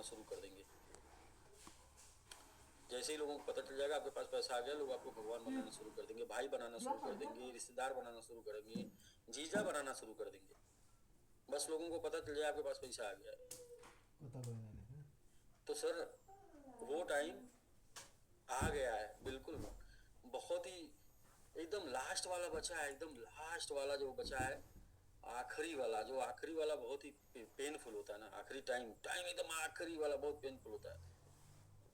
बनाना शुरू कर देंगे। जैसे ही लोगों को पता चल जाएगा आपके पास पैसा आ गया, लोग आपको भगवान बनाना शुरू कर देंगे, भाई बनाना शुरू कर देंगे, रिश्तेदार बनाना शुरू कर देंगे, जीजा बनाना शुरू कर देंगे। बस लोगों को पता चल जाए आपके पास पैसा आ गया है। तो सर वो टाइम आ गया है, बिल्कुल बहुत ही एकदम लास्ट वाला बचा है, एकदम लास्ट वाला जो बचा है, आखिरी वाला, जो आखिरी वाला बहुत ही पेनफुल होता है ना, आखिरी टाइम एकदम आखिरी वाला बहुत पेनफुल होता है,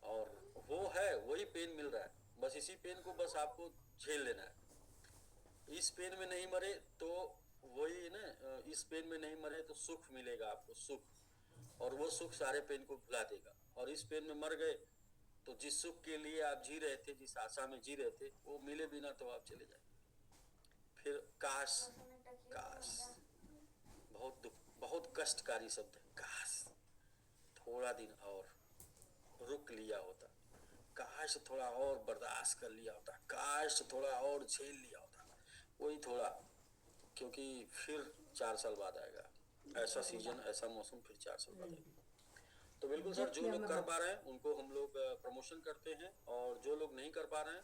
और वो है, वही पेन मिल रहा है। बस इसी पेन को बस आपको झेल लेना है। इस पेन में नहीं मरे तो वही ना, इस पेन में नहीं मरे तो सुख मिलेगा आपको, सुख, और वो सुख सारे पेन को भुला देगा। और इस पेन में मर गए तो जिस सुख के लिए आप जी रहे थे, जिस आशा में जी रहे थे, वो मिले बिना तो आप चले जाए। फिर काश, काश, बहुत दुख, बहुत कष्टकारी शब्द है, काश थोड़ा दिन और रुक लिया होता, काश थोड़ा और बर्दाश्त कर लिया होता, काश थोड़ा और झेल लिया होता, वही थोड़ा, क्योंकि फिर 4 साल बाद आएगा ऐसा सीजन, ऐसा मौसम, फिर 4 साल बाद आएगा। तो बिल्कुल सर, जो लोग कर पा रहे हैं उनको हम लोग प्रमोशन करते हैं, और जो लोग नहीं कर पा रहे हैं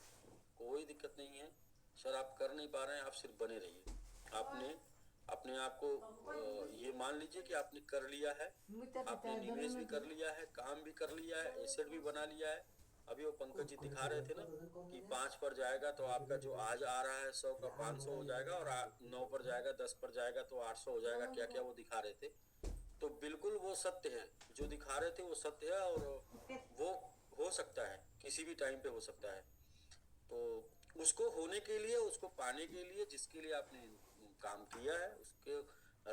कोई दिक्कत नहीं है सर, आप कर नहीं पा रहे हैं, आप सिर्फ बने रहिए। आपने अपने आप को ये मान लीजिए कि आपने कर लिया है, आपने निवेश भी कर लिया है, काम भी कर लिया है, एसेट भी बना लिया है। अभी वो पंकज जी दिखा रहे थे ना कि 5 पर जाएगा तो आपका जो आज आ रहा है 100 का 500 हो जाएगा, और 9 पर जाएगा, 10 पर जाएगा तो 800 हो जाएगा, क्या क्या वो दिखा रहे थे। तो बिल्कुल वो सत्य है, जो दिखा रहे थे वो सत्य है, और वो हो सकता है, किसी भी टाइम पे हो सकता है। तो उसको होने के लिए, उसको पाने के लिए, जिसके लिए आपने काम किया है, उसके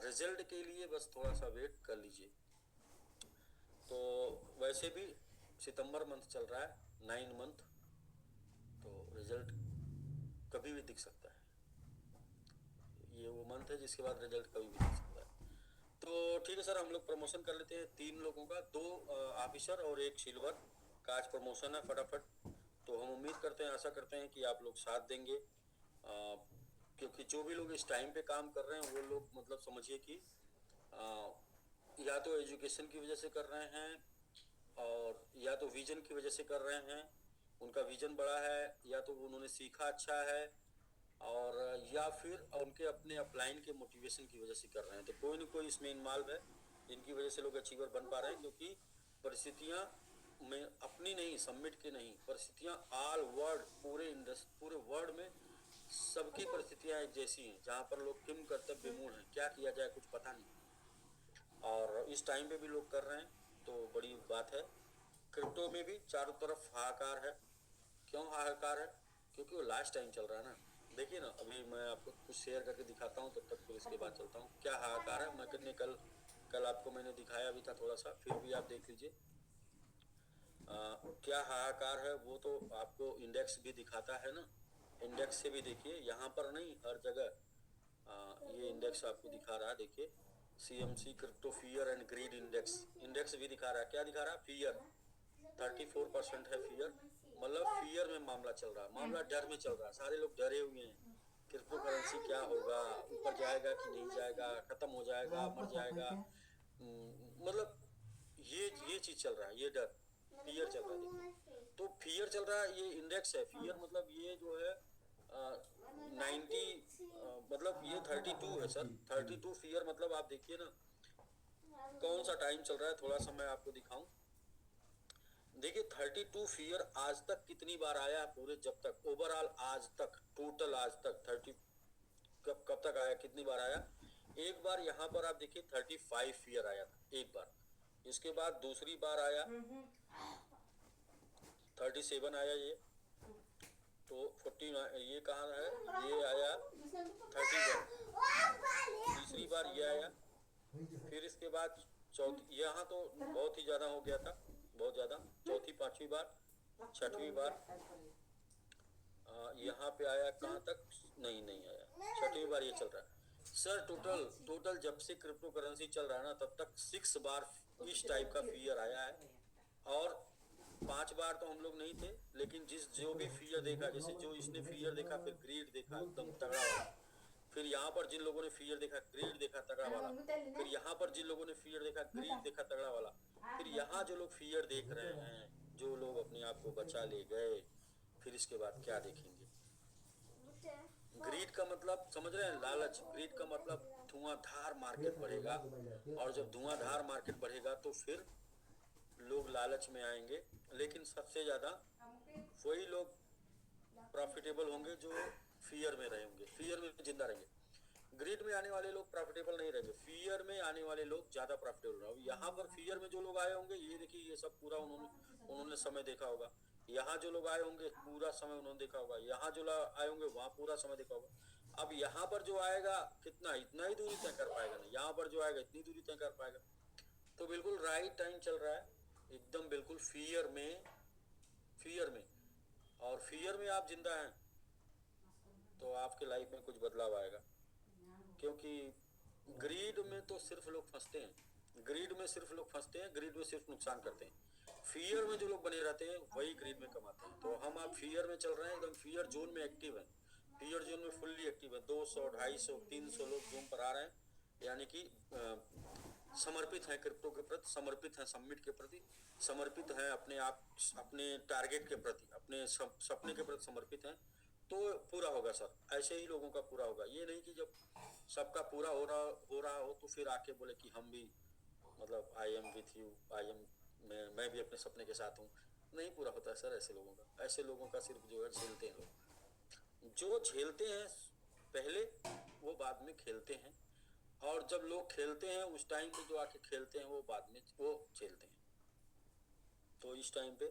रिजल्ट के लिए बस थोड़ा सा वेट कर लीजिए। तो वैसे भी सितंबर मंथ चल रहा है, 9 मंथ, तो रिजल्ट कभी भी दिख सकता है। ये वो मंथ है जिसके बाद रिजल्ट कभी भी दिख सकता है। तो ठीक है सर, हम लोग प्रमोशन कर लेते हैं 3 लोगों का, 2 ऑफिसर और 1 सिल्वर का आज प्रमोशन है फटाफट। तो हम उम्मीद करते हैं, आशा करते हैं कि आप लोग साथ देंगे, क्योंकि जो भी लोग इस टाइम पे काम कर रहे हैं वो लोग मतलब समझिए कि या तो एजुकेशन की वजह से कर रहे हैं, और या तो विजन की वजह से कर रहे हैं, उनका विजन बड़ा है, या तो उन्होंने सीखा अच्छा है, और या फिर उनके अपने अपलाइन के मोटिवेशन की वजह से कर रहे हैं। तो कोई न कोई इसमें इन्वॉल्व है जिनकी वजह से लोग अचीवर बन पा रहे हैं, क्योंकि परिस्थितियां में अपनी नहीं, सबमिट के नहीं, परिस्थितियां ऑल वर्ल्ड, पूरे वर्ल्ड में सबकी परिस्थितियां एक जैसी हैं, जहाँ पर लोग किम कर्तव्य विमूढ़ हैं, क्या किया जाए कुछ पता नहीं, और इस टाइम पे भी लोग कर रहे हैं, तो बड़ी बात है। क्रिप्टो में भी चारों तरफ हाहाकार है। क्यों हाहाकार है? क्योंकि वो लास्ट टाइम चल रहा है ना। देखिए ना, अभी मैं आपको कुछ शेयर करके दिखाता हूँ, तब तक फिर इसके बाद चलता हूँ। क्या हाहाकार है, मैं कितने कल आपको मैंने दिखाया भी था थोड़ा सा, फिर भी आप देख लीजिए क्या हाहाकार है। वो तो आपको इंडेक्स भी दिखाता है ना, इंडेक्स से भी देखिए, यहाँ पर नहीं, हर जगह ये इंडेक्स आपको दिखा रहा है। देखिए, CMC crypto fear and greed index, index भी दिखा रहा है। क्या दिखा रहा है? फियर 34% है, फियर, मतलब फियर में मामला चल रहा है, मामला डर में चल रहा है, सारे लोग डरे हुए हैं। क्रिप्टो करेंसी क्या होगा, ऊपर जाएगा कि नहीं जाएगा, खत्म हो जाएगा, मर जाएगा, मतलब ये चीज चल रहा है, ये डर, फियर चल रहा है। देखिए, तो फियर चल रहा है, ये इंडेक्स है फियर, मतलब ये जो है 90, मतलब ये 32 है सर, 32 फियर, मतलब आप देखिए ना कौन सा टाइम चल रहा है। थोड़ा सा मैं आपको दिखाऊं, देखिए 32 फियर आज तक कितनी बार आया पूरे, जब तक ओवरऑल आज तक, टोटल आज तक 30 कब तक आया, कितनी बार आया? एक बार यहाँ पर आप देखिए 35 फियर आया था एक बार, इसके बाद दूसरी बार आया 37 आया, ये तो 49, ये कहाँ है, ये आया 31, तीसरी बार ये आया, फिर इसके बाद चौथी, यहाँ तो बहुत ही ज्यादा हो गया था, बहुत ज्यादा, चौथी, पांचवी बार, छठवीं बार, यहाँ पे आया, कहाँ तक, नहीं नहीं आया, छठवीं बार ये चल रहा है सर। टोटल जब से क्रिप्टो करेंसी चल रहा है ना, तब तक 6 बार इस टाइप का फियर आया है, और 5 बार तो हम लोग नहीं थे, लेकिन जो भी फियर देखा, जैसे जो इसने फियर देखा, फिर ग्रीड देखा एकदम तगड़ा वाला, फिर यहाँ पर जिन लोगों ने फियर देखा, ग्रीड देखा तगड़ा वाला, फिर यहाँ पर जिन लोगों ने फियर देखा, ग्रीड देखा तगड़ा वाला, फिर यहाँ जो लोग फियर देख रहे हैं, जो लोग अपने आप को बचा ले गए, फिर इसके बाद क्या देखेंगे? ग्रीड का मतलब समझ रहे हैं? लालच। ग्रीड का मतलब धुआंधार मार्केट बढ़ेगा, और जब धुआंधार मार्केट बढ़ेगा तो फिर लोग लालच में आएंगे, लेकिन सबसे ज्यादा वही लोग प्रॉफिटेबल होंगे जो फियर में रहेंगे, फियर में जिंदा रहेंगे। ग्रीड में आने वाले लोग प्रॉफिटेबल नहीं रहेंगे, फियर में आने वाले लोग ज्यादा प्रॉफिटेबल रहेंगे। यहाँ पर फियर में जो लोग आए होंगे, ये देखिए ये सब पूरा उन्होंने समय देखा होगा। यहाँ जो लोग आए होंगे पूरा समय उन्होंने देखा होगा, यहाँ जो लोग आए होंगे वहां पूरा समय देखा होगा। अब यहाँ पर जो आएगा कितना, इतना ही दूरी तय कर पाएगा ना, यहाँ पर जो आएगा इतनी दूरी तय कर पाएगा। तो बिल्कुल राइट टाइम चल रहा है, एकदम बिल्कुल फियर में, फियर में। और फियर में आप जिंदा हैं तो आपके लाइफ में कुछ बदलाव आएगा, क्योंकि ग्रीड में तो सिर्फ लोग फंसते हैं, ग्रीड में सिर्फ लोग फंसते हैं, ग्रीड में सिर्फ नुकसान करते हैं। फियर में जो लोग बने रहते हैं वही ग्रीड में कमाते हैं। तो हम आप फियर में चल रहे हैं, एकदम फियर जोन में एक्टिव हैं, फियर जोन में फुल्ली एक्टिव है। 200, 250, 300 लोग जूम पर आ रहे हैं, यानी कि समर्पित हैं क्रिप्टो के प्रति, समर्पित हैं समिट के प्रति, समर्पित हैं अपने आप, अपने टारगेट के प्रति, अपने सपने के प्रति समर्पित हैं। तो पूरा होगा सर, ऐसे ही लोगों का पूरा होगा। ये नहीं कि जब सबका पूरा हो रहा हो तो फिर आके बोले कि हम भी, मतलब I am with you, I am, मैं भी अपने सपने के साथ हूँ। नहीं पूरा होता है सर ऐसे लोगों का। ऐसे लोगों का सिर्फ जो है झेलते हैं लोग, जो झेलते हैं पहले वो बाद में खेलते हैं, और जब लोग खेलते हैं उस टाइम पे जो आके खेलते हैं वो बाद में वो झेलते हैं। तो इस टाइम पे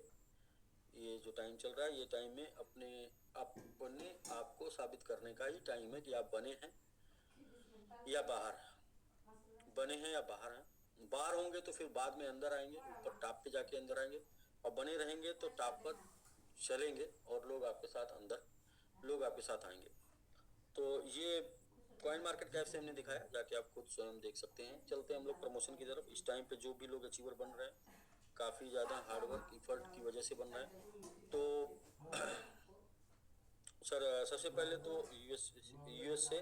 ये जो टाइम चल रहा है, ये टाइम में अपने आपको साबित करने का ही टाइम है कि आप बने हैं या बाहर हैं, बने हैं या बाहर हैं। बाहर होंगे तो फिर बाद में अंदर आएंगे, ऊपर टॉप पे जाके अंदर आएंगे, और बने रहेंगे तो टॉप पर चलेंगे और लोग आपके साथ अंदर, लोग आपके साथ आएंगे। तो ये कॉइन मार्केट कैप से हमने दिखाया, जाके आप खुद स्वयं देख सकते हैं। चलते हैं हम लोग प्रमोशन की तरफ। इस टाइम पे जो भी लोग अचीवर बन रहे हैं काफ़ी ज़्यादा हार्डवर्क इफर्ट की वजह से बन रहे हैं। तो सर सबसे पहले तो यूएस से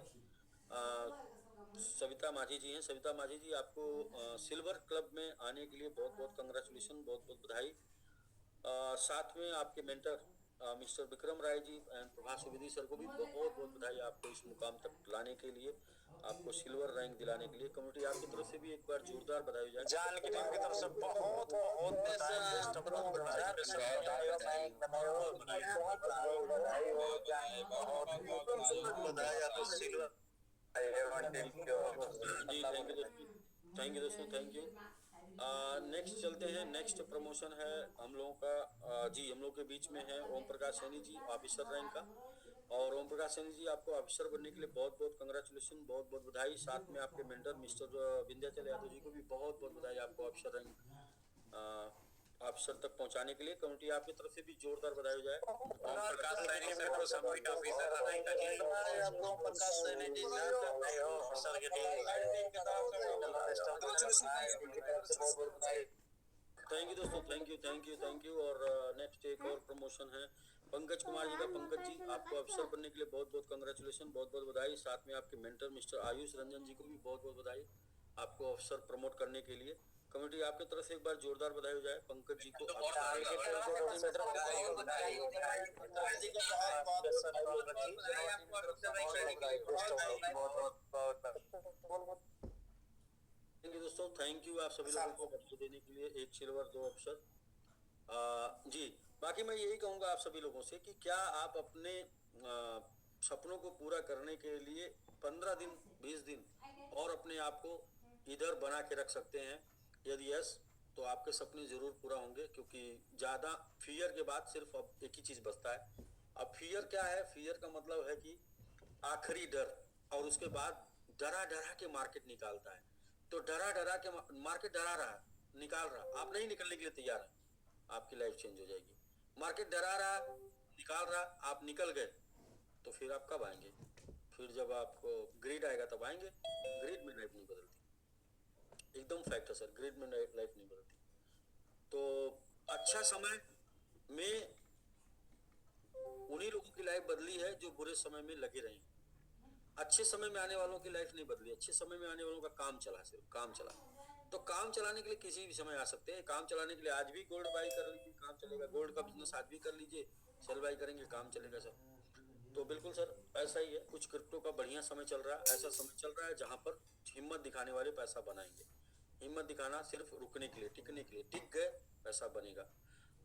सविता माझी जी हैं। सविता माझी जी, आपको सिल्वर क्लब में आने के लिए बहुत बहुत कंग्रेचुलेशन, बहुत बहुत बधाई। साथ में आपके mentor mister Vikram Rai ji and Prabhas Subedi sir को भी बहुत बहुत बधाई, आपको इस मुकाम तक लाने के लिए, आपको सिल्वर रैंक दिलाने के लिए। कम्युनिटी आपकी तरफ से भी एक बार जोरदार बधाई हो जाए। जान की टीम की तरफ से बहुत बहुत थैंक यू दोस्तों, थैंक यू। नेक्स्ट चलते हैं। नेक्स्ट प्रमोशन है हम लोगों का जी, हम लोग के बीच में है ओम प्रकाश सैनी जी, ऑफिसर रैंक का। और ओम प्रकाश सैनी जी, आपको ऑफिसर बनने के लिए बहुत बहुत कंग्रेचुलेशन, बहुत बहुत बधाई। साथ में आपके मेंटर मिस्टर विंध्याचल यादव जी को भी बहुत बहुत बधाई, आपको ऑफिसर रैंक ऑफिसर तक पहुंचाने के लिए। कमेटी आपकी तरफ से भी जोरदार बधाई हो जाए। Om Prakash Saini metro submit officer rank ji, आपको ओम प्रकाश सैनी जी ऑफिसर के थैंक यू दोस्तों, thank you, thank you, thank you. और नेक्स्ट एक और प्रमोशन है पंकज कुमार जी का। पंकज जी, आपको अफसर बनने के लिए बहुत बहुत कंग्रेचुलेशन, बहुत बहुत बधाई। साथ में आपके मेंटर मिस्टर आयुष रंजन जी को भी बहुत बहुत बधाई, आपको अफसर प्रमोट करने के लिए। कमेटी आपकी तरफ से एक बार जोरदार बधाई हो जाए पंकज जी को। थैंक यू दोस्तों, थैंक यू आप सभी लोगों को बधाई देने के लिए। 1 सिल्वर 2 अफसर जी। बाकी मैं यही कहूँगा आप सभी लोगों से कि क्या आप अपने सपनों को पूरा करने के लिए 15 दिन 20 दिन और अपने आप को इधर बना के रख सकते हैं? यदि यस, तो आपके सपने जरूर पूरा होंगे, क्योंकि ज़्यादा फियर के बाद सिर्फ अब एक ही चीज़ बचता है। अब फियर क्या है? फियर का मतलब है कि आखिरी डर, और उसके बाद डरा डरा के मार्केट निकालता है। तो डरा डरा के मार्केट डरा रहा है, निकाल रहा, आप नहीं निकलने के लिए तैयार है, आपकी लाइफ चेंज हो जाएगी। मार्केट डरा रहा, निकाल रहा, आप निकल गए, तो फिर आप कब आएंगे? फिर जब आपको ग्रीड आएगा तब आएंगे। ग्रीड में लाइफ नहीं बदलती, एकदम फैक्ट है सर, ग्रीड में लाइफ नहीं बदलती। तो अच्छा समय में उन्हीं लोगों की लाइफ बदली है जो बुरे समय में लगे रहे। अच्छे समय में आने वालों की लाइफ नहीं बदली, अच्छे समय में आने वालों का काम चला, सिर्फ काम चला। तो काम चलाने के लिए किसी भी समय आ सकते हैं। काम चलाने के लिए आज भी गोल्ड बाई कर लीजिए, काम चलेगा। गोल्ड का बिजनेस आज भी कर लीजिए, सेल बाई करेंगे, काम चलेगा सर। तो बिल्कुल सर ऐसा ही है। कुछ क्रिप्टो का बढ़िया समय चल रहा है, ऐसा समय चल रहा है जहां पर हिम्मत दिखाने वाले पैसा बनाएंगे। हिम्मत दिखाना सिर्फ रुकने के लिए, टिकने के लिए, टिक गए पैसा बनेगा।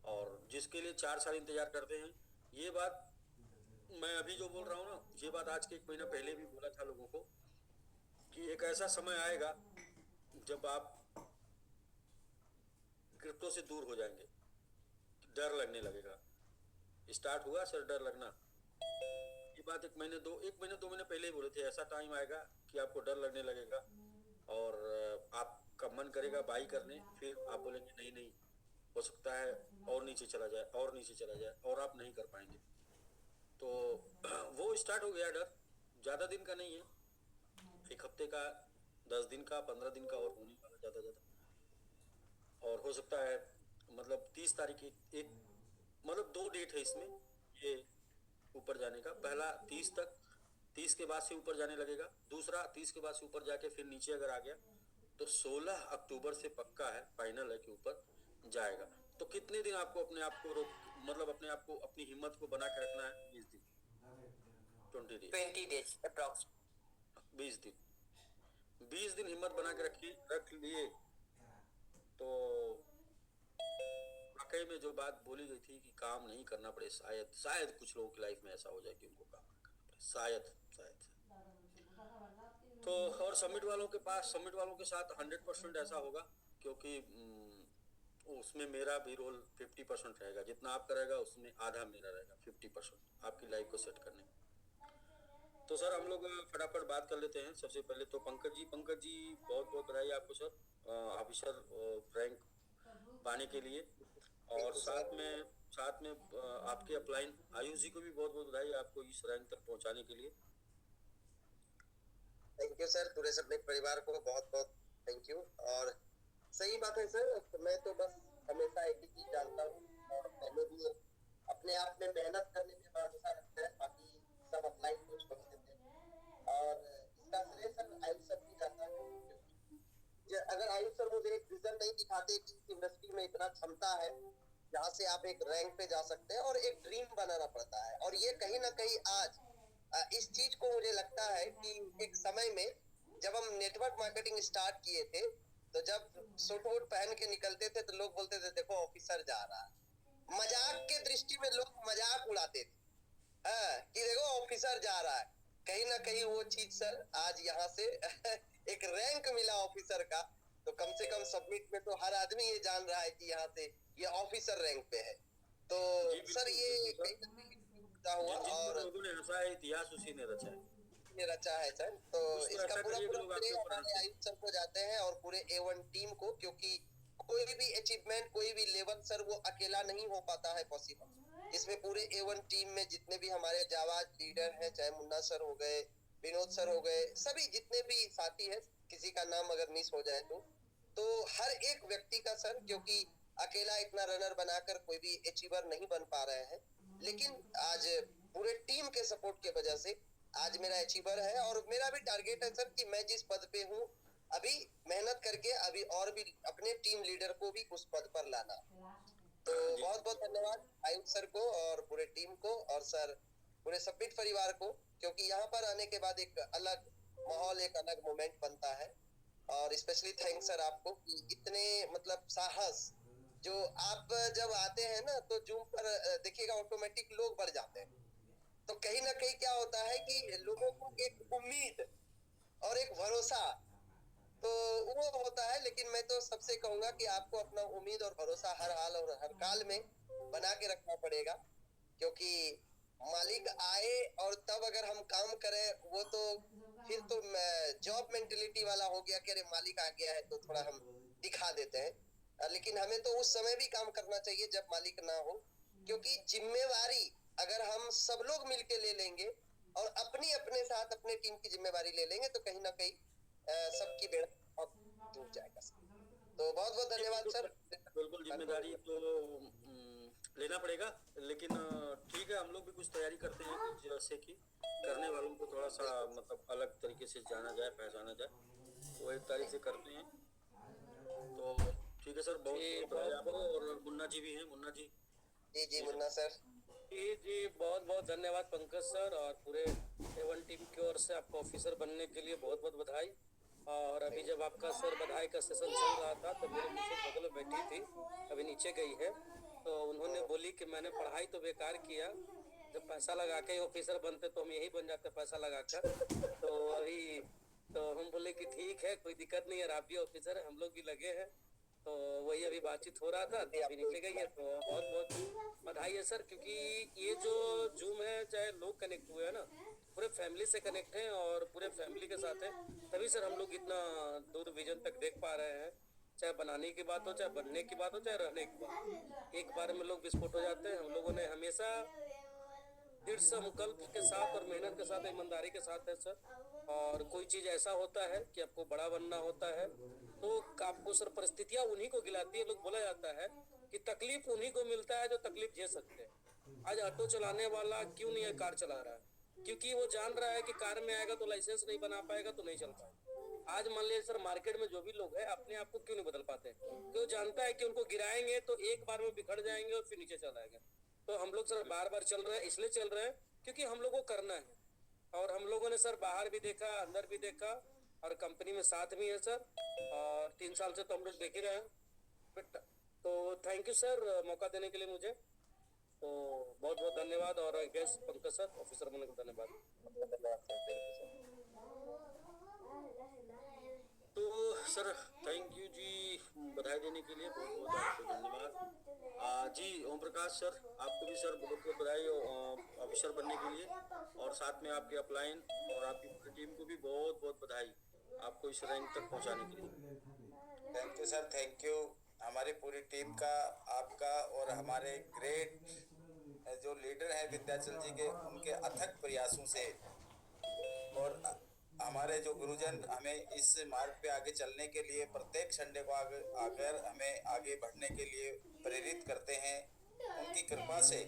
और जिसके लिए 4 साल इंतजार करते हैं, ये बात मैं अभी जो बोल रहा हूँ ना, ये बात आज के 1 महीना पहले भी बोला था लोगों को कि एक ऐसा समय आएगा जब आप क्रिप्टो से दूर हो जाएंगे, डर लगने लगेगा। स्टार्ट हुआ सर डर लगना, ये बात 1 महीने 2 महीने पहले ही बोले थे। ऐसा टाइम आएगा कि आपको डर लगने लगेगा और आपका मन करेगा बाई करने, फिर आप बोलेंगे नहीं नहीं हो सकता है और नीचे चला जाए, और नीचे चला जाए, और आप नहीं कर पाएंगे। तो वो स्टार्ट हो गया डर। ज़्यादा दिन का नहीं है, 1 हफ्ते का, 10 दिन का, 15 दिन का और होने वाला ज़्यादा। और हो सकता है मतलब 30 तारीख एक मतलब 2 डेट है इसमें ये ऊपर जाने का। पहला 30 तक, 30 के बाद से ऊपर जाने लगेगा। दूसरा 30 के बाद से ऊपर जाके फिर नीचे अगर आ गया तो 16 अक्टूबर से पक्का है, फाइनल है कि ऊपर जाएगा। तो कितने दिन आपको अपने आप को मतलब अपने आप को, अपनी हिम्मत को बना के रखना है? 20 दिन, 20 days approx 20 दिन, 20 दिन हिम्मत बना के रख लिए तो वाकई में जो बात बोली गई थी कि काम नहीं करना पड़े, शायद कुछ लोगों की लाइफ में ऐसा हो जाए कि उनको काम नहीं करना पड़े, शायद। तो और समिट वालों के साथ 100% ऐसा होगा, क्योंकि उसमें मेरा भी रोल 50% रहेगा। जितना आपका रहेगा उसमें आधा मेरा रहेगा, 50% आपकी लाइफ को सेट करने में। तो सर हम लोग फटाफट बात कर लेते हैं। सबसे पहले तो पंकज जी बहुत बहुत बधाई आपको सर, ऑफिसर रैंक पाने के लिए। और साथ में आपके अपलाइन आयुष जी को भी बहुत बहुत बधाई आपको इस रैंक तक पहुंचाने के लिए। थैंक यू सर, पूरे सबमिट परिवार को बहुत बहुत थैंक यू। और सही बात है सर, मैं तो बस हमेशा एक ही चीज जानता हूँ और पहले भी अपने आप में मेहनत करने में भरोसा रखता है, बाकी सब अपलाइन को छोड़ देते हैं। और इसका श्रेय सर आयुष सर भी जाता है, क्योंकि अगर आयुष सर मुझे एक विजन नहीं दिखाते कि इस इंडस्ट्री में इतना क्षमता है जहाँ से आप एक रैंक पे जा सकते हैं, और एक ड्रीम बनाना पड़ता है। और ये कहीं ना कहीं आज इस चीज को मुझे लगता है कि एक समय में जब हम नेटवर्क मार्केटिंग स्टार्ट किए थे, तो जब सूट वूट पहन के निकलते थे तो लोग बोलते थे देखो ऑफिसर जा रहा है। मजाक के दृष्टि में लोग मजाक उड़ाते थे, कि देखो ऑफिसर जा रहा है। कहीं ना कहीं वो चीज सर आज यहाँ से एक रैंक मिला ऑफिसर का, तो कम से कम सबमिट में तो हर आदमी ये जान रहा है कि यहाँ से ये ऑफिसर रैंक पे है। तो सर ये कहीं ना कहीं हुआ और लोगों ने हंसाया, इतिहास उसी ने रचा है। रचा है सर। तो इसका पूरा श्रेय हमारे आयुष सर को जाते हैं और पूरे A1 टीम को, क्योंकि कोई भी अचीवमेंट, कोई भी लेवल सर वो अकेला नहीं हो पाता है पॉसिबल। इसमें पूरे A1 टीम में जितने भी हमारे जाबाज लीडर हैं, चाहे मुन्ना सर हो गए, विनोद सर हो गए, सभी जितने भी साथी हैं, किसी का नाम अगर मिस हो जाए तो हर एक व्यक्ति का सर, क्योंकि अकेला इतना रनर बनाकर कोई भी अचीवर नहीं बन पा रहे हैं, लेकिन आज पूरे टीम के सपोर्ट के वजह से आज मेरा अचीवर है। और मेरा भी टारगेट है सर कि मैं जिस पद पे हूँ अभी मेहनत करके अभी और भी अपने टीम लीडर को भी उस पद पर लाना। तो बहुत बहुत धन्यवाद आयुष सर को और पूरे टीम को, और सर पूरे सबमिट परिवार को, क्योंकि यहाँ पर आने के बाद एक अलग माहौल, एक अलग मोमेंट बनता है। और स्पेशली थैंक्स सर आपको कि इतने मतलब साहस, जो आप जब आते हैं ना तो जूम पर देखिएगा ऑटोमेटिक लोग बढ़ जाते हैं। तो कहीं ना कहीं क्या होता है कि लोगों को एक उम्मीद और एक भरोसा तो वो होता है। लेकिन मैं तो सबसे कहूंगा कि आपको अपना उम्मीद और भरोसा हर हाल और हर काल में बना के रखना पड़ेगा, क्योंकि मालिक आए और तब अगर हम काम करें, वो तो फिर तो जॉब मेंटेलिटी वाला हो गया कि अरे मालिक आ गया है तो थोड़ा हम दिखा देते हैं। लेकिन हमें तो उस समय भी काम करना चाहिए जब मालिक ना हो, क्योंकि जिम्मेवारी अगर हम सब लोग मिलके ले लेंगे और अपने साथ अपने टीम की जिम्मेवारी ले लेंगे तो कहीं ना कहीं सबकी बेड़ा डूब जाएगा। तो बहुत बहुत धन्यवाद सर। बिल्कुल जिम्मेदारी तो लेना पड़ेगा, लेकिन ठीक है, हम लोग भी कुछ तैयारी करते हैं कि जैसे कि करने वालों को थोड़ा सा मतलब अलग तरीके से जाना जाए, पहचाना जाए। तो एक तारीख से करते हैं ठीक है सर, बहुत जी, बहुत बधाई आपको। और मुन्ना जी भी हैं, मुन्ना जी। जी मुन्ना सर। जी बहुत बहुत धन्यवाद पंकज सर, और पूरे A1 टीम की ओर से आपको ऑफिसर बनने के लिए बहुत बहुत बधाई। और अभी जब आपका सर बधाई का सेशन चल रहा था तो मेरे मिसेज बगल में बैठी थी, अभी नीचे गई है, तो उन्होंने बोली कि मैंने पढ़ाई तो बेकार किया, जब पैसा लगा के ऑफिसर बनते तो हम यही बन जाते पैसा लगा कर। तो अभी तो हम बोले कि ठीक है, कोई दिक्कत नहीं है, आप भी ऑफिसर है, हम लोग भी लगे हैं। तो वही अभी बातचीत हो रहा था, तो अभी नीचे गई है, तो बहुत बहुत बधाई है सर। क्योंकि ये जो जूम है, चाहे लोग कनेक्ट हुए हैं ना, पूरे फैमिली से कनेक्ट हैं और पूरे फैमिली के साथ है, तभी सर हम लोग इतना दूर विजन तक देख पा रहे हैं। चाहे बनाने की बात हो, चाहे बनने की बात हो, चाहे रहने की बात, एक बार में लोग विस्फोट हो जाते हैं। हम लोगों ने हमेशा दृढ़ संकल्प के साथ और मेहनत के साथ, ईमानदारी के साथ है सर। और कोई चीज ऐसा होता है कि आपको बड़ा बनना होता है, तो आपको सर परिस्थितियां उन्हीं को गिलाती है। लोग बोला जाता है कि तकलीफ उन्हीं को मिलता है जो तकलीफ झेल सकते हैं। आज ऑटो चलाने वाला क्यों नहीं है कार चला रहा है? क्योंकि वो जान रहा है कि कार में आएगा तो लाइसेंस नहीं बना पाएगा, तो नहीं चल पाएगा। आज मान लीजिए सर, मार्केट में जो भी लोग हैं अपने आप को क्यों नहीं बदल पाते? क्योंकि वो जानता है कि उनको गिराएंगे तो एक बार में बिखर जाएंगे और फिर नीचे चल आएंगे। तो हम लोग सर बार बार चल रहे हैं, इसलिए चल रहे हैं क्योंकि हम लोगों को करना है। और हम लोगों ने सर बाहर भी देखा, अंदर भी देखा, और कंपनी में साथ भी है सर। और 3 साल से तो हम लोग देख ही रहे हैं बेटा। तो थैंक यू सर मौका देने के लिए मुझे, तो बहुत बहुत धन्यवाद। और गेस्ट पंकज सर, ऑफिसर बनने को धन्यवाद। तो सर थैंक यू जी, बधाई देने के लिए बहुत बहुत आपको धन्यवाद। जी ओम प्रकाश सर, आपको भी सर बहुत बहुत बधाई ऑफिसर बनने के लिए, और साथ में आपके अपलाइन और आपकी पूरी टीम को भी बहुत बहुत बधाई आपको इस रैंक तक पहुंचाने के लिए। Thank you sir, thank you हमारी पूरी टीम का, आपका, और हमारे ग्रेट जो लीडर हैं विंध्याचल जी के, उनके अथक प्रयासों से, और हमारे जो गुरुजन हमें इस मार्ग पे आगे चलने के लिए प्रत्येक संडे को आकर हमें आगे बढ़ने के लिए प्रेरित करते हैं, उनकी कृपा से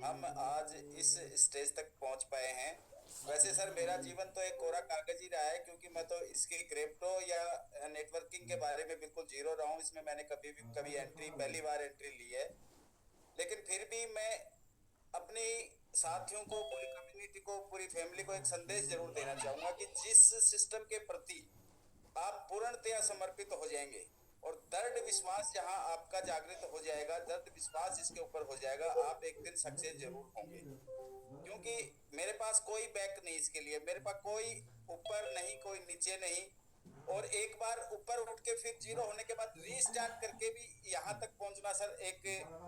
हम आज इस स्टेज तक पहुंच पाए हैं। वैसे सर मेरा जीवन तो एक कोरा कागज ही रहा है, क्योंकि मैं तो इसकी क्रिप्टो या नेटवर्किंग के बारे में बिल्कुल जीरो रहा हूँ। इसमें मैंने कभी एंट्री, पहली बार एंट्री ली है। लेकिन फिर भी मैं अपनी साथियों को, पूरी कम्युनिटी को, पूरी फैमिली को एक संदेश जरूर देना चाहूंगा कि जिस सिस्टम के प्रति आप पूर्णतया समर्पित हो जाएंगे और दृढ़ विश्वास जहां आपका जागृत हो जाएगा, दृढ़ विश्वास इसके ऊपर हो जाएगा, आप एक दिन सक्सेस जरूर होंगे। क्योंकि मेरे पास कोई बैक नहीं इसके लिए, मेरे पास कोई ऊपर नहीं, कोई नीचे नहीं, और एक बार ऊपर उठ के फिर जीरो होने के बाद रीस्टार्ट करके भी यहाँ तक पहुंचना सर, एक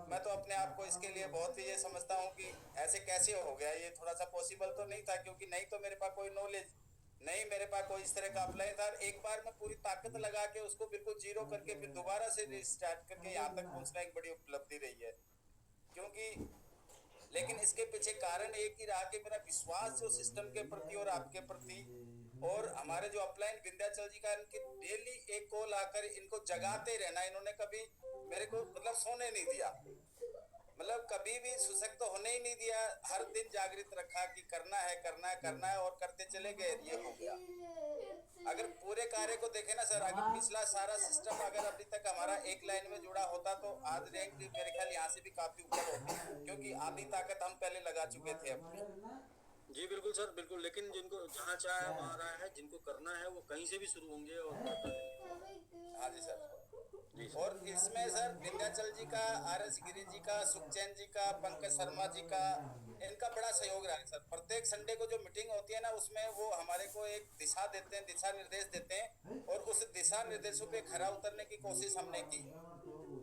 मैं तो अपने आप को इसके लिए बहुत ही ये समझता हूँ कि ऐसे कैसे हो गया, ये थोड़ा सा पॉसिबल तो नहीं था, क्योंकि नहीं तो मेरे पास कोई नॉलेज नहीं, मेरे पास कोई इस तरह का अप्लाई था। एक बार मैं पूरी ताकत लगा के उसको बिल्कुल जीरो करके फिर दोबारा से रीस्टार्ट करके यहाँ तक पहुंचना एक बड़ी उपलब्धि रही है। क्योंकि लेकिन इसके पीछे कारण एक ही रहा कि मेरा विश्वास जो सिस्टम के प्रति और आपके प्रति, और हमारे जो अपलाइन विंध्याचल जी का, इनकी डेली एक कॉल आकर इनको जगाते रहना, इन्होंने कभी मेरे को मतलब सोने नहीं दिया, मतलब कभी भी सुसक्त होने ही नहीं दिया, हर दिन जागृत रखा कि करना है करना है करना है, और करते चले गए, ये हो गया। अगर पूरे कार्य को देखे ना सर, अगर पिछला सारा सिस्टम अगर अभी तक हमारा एक लाइन में जुड़ा होता तो आज रैंक मेरे ख्याल यहाँ से भी काफी ऊपर होती, क्योंकि आधी ताकत हम पहले लगा चुके थे अपनी। जी बिल्कुल सर, बिल्कुल। लेकिन जिनको जहाँ चाहे वहाँ रहा है, जिनको करना है वो कहीं से भी शुरू होंगे और करते रहेंगे। हाँ जी सर। जी और इसमें सर विंध्याचल जी का, RS गिरी जी का, सुखचैन जी का, पंकज शर्मा जी का, इनका बड़ा सहयोग रहा है सर। प्रत्येक संडे को जो मीटिंग होती है ना, उसमें वो हमारे को एक दिशा देते हैं, दिशा निर्देश देते हैं, और उस दिशा निर्देशों पे खरा उतरने की कोशिश हमने की।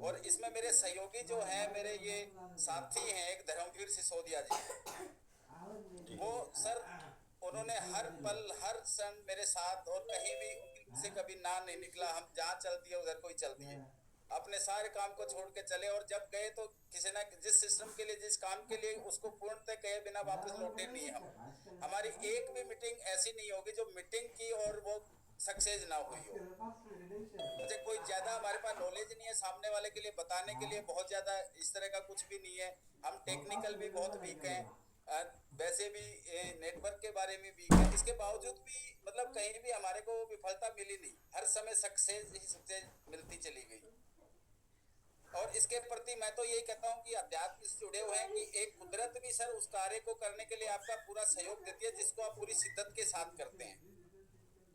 और इसमें मेरे सहयोगी जो हैं, मेरे ये साथी हैं, एक धर्मवीर सिसोदिया जी, वो सर उन्होंने हर पल हर क्षण मेरे साथ, और कहीं भी उनसे कभी ना नहीं निकला, हम जहाँ चल दिए उधर कोई चल दिए, अपने सारे काम को छोड़ के चले, और जब गए तो किसी ना जिस सिस्टम के लिए, जिस काम के लिए, उसको पूर्णतः कहे बिना वापस लौटे नहीं हम। हमारी एक भी मीटिंग ऐसी नहीं होगी जो मीटिंग की और वो सक्सेस ना हुई हो। मुझे कोई ज्यादा हमारे पास नॉलेज नहीं है सामने वाले के लिए बताने के लिए, बहुत ज्यादा इस तरह का कुछ भी नहीं है। हम टेक्निकल भी बहुत वीक हैं, वैसे भी नेटवर्क के बारे में वीक है। इसके बावजूद भी मतलब कहीं भी हमारे को विफलता मिली नहीं, हर समय सक्सेस ही सक्सेस मिलती चली गई। और इसके प्रति मैं तो यही कहता हूँ कि अध्यात्म से जुड़े हुए हैं कि एक कुदरत भी सर उस कार्य को करने के लिए आपका पूरा सहयोग देती है जिसको आप पूरी शिद्दत के साथ करते हैं।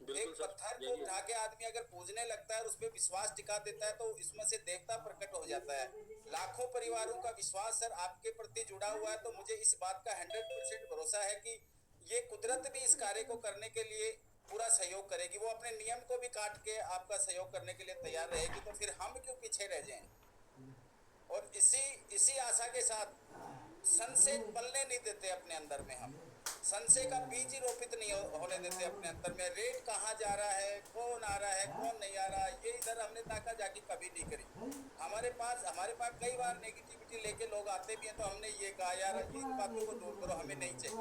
बिल्कुल एक सर, पत्थर को यही उठा है। के आदमी अगर पूजने लगता है और उस पर विश्वास टिका देता है तो इसमें से देवता प्रकट हो जाता है। लाखों परिवारों का विश्वास सर आपके प्रति जुड़ा हुआ है, तो मुझे इस बात का 100% भरोसा है कि ये कुदरत भी इस कार्य को करने के लिए पूरा सहयोग करेगी। वो अपने नियम को भी काट के आपका सहयोग करने के लिए तैयार रहेगी, तो फिर हम क्यों पीछे रह जाएं। और इसी आशा के साथ संशय पलने नहीं देते अपने अंदर में। हम संशय का बीज ही रोपित नहीं होने देते अपने अंदर में। रेट कहाँ जा रहा है, कौन आ रहा है, कौन नहीं आ रहा है, ये इधर हमने ताका जाकी कभी नहीं करी। हमारे पास कई बार नेगेटिविटी लेके लोग आते भी हैं, तो हमने ये कहा यार इन बातों को दूर करो, हमें नहीं चाहिए।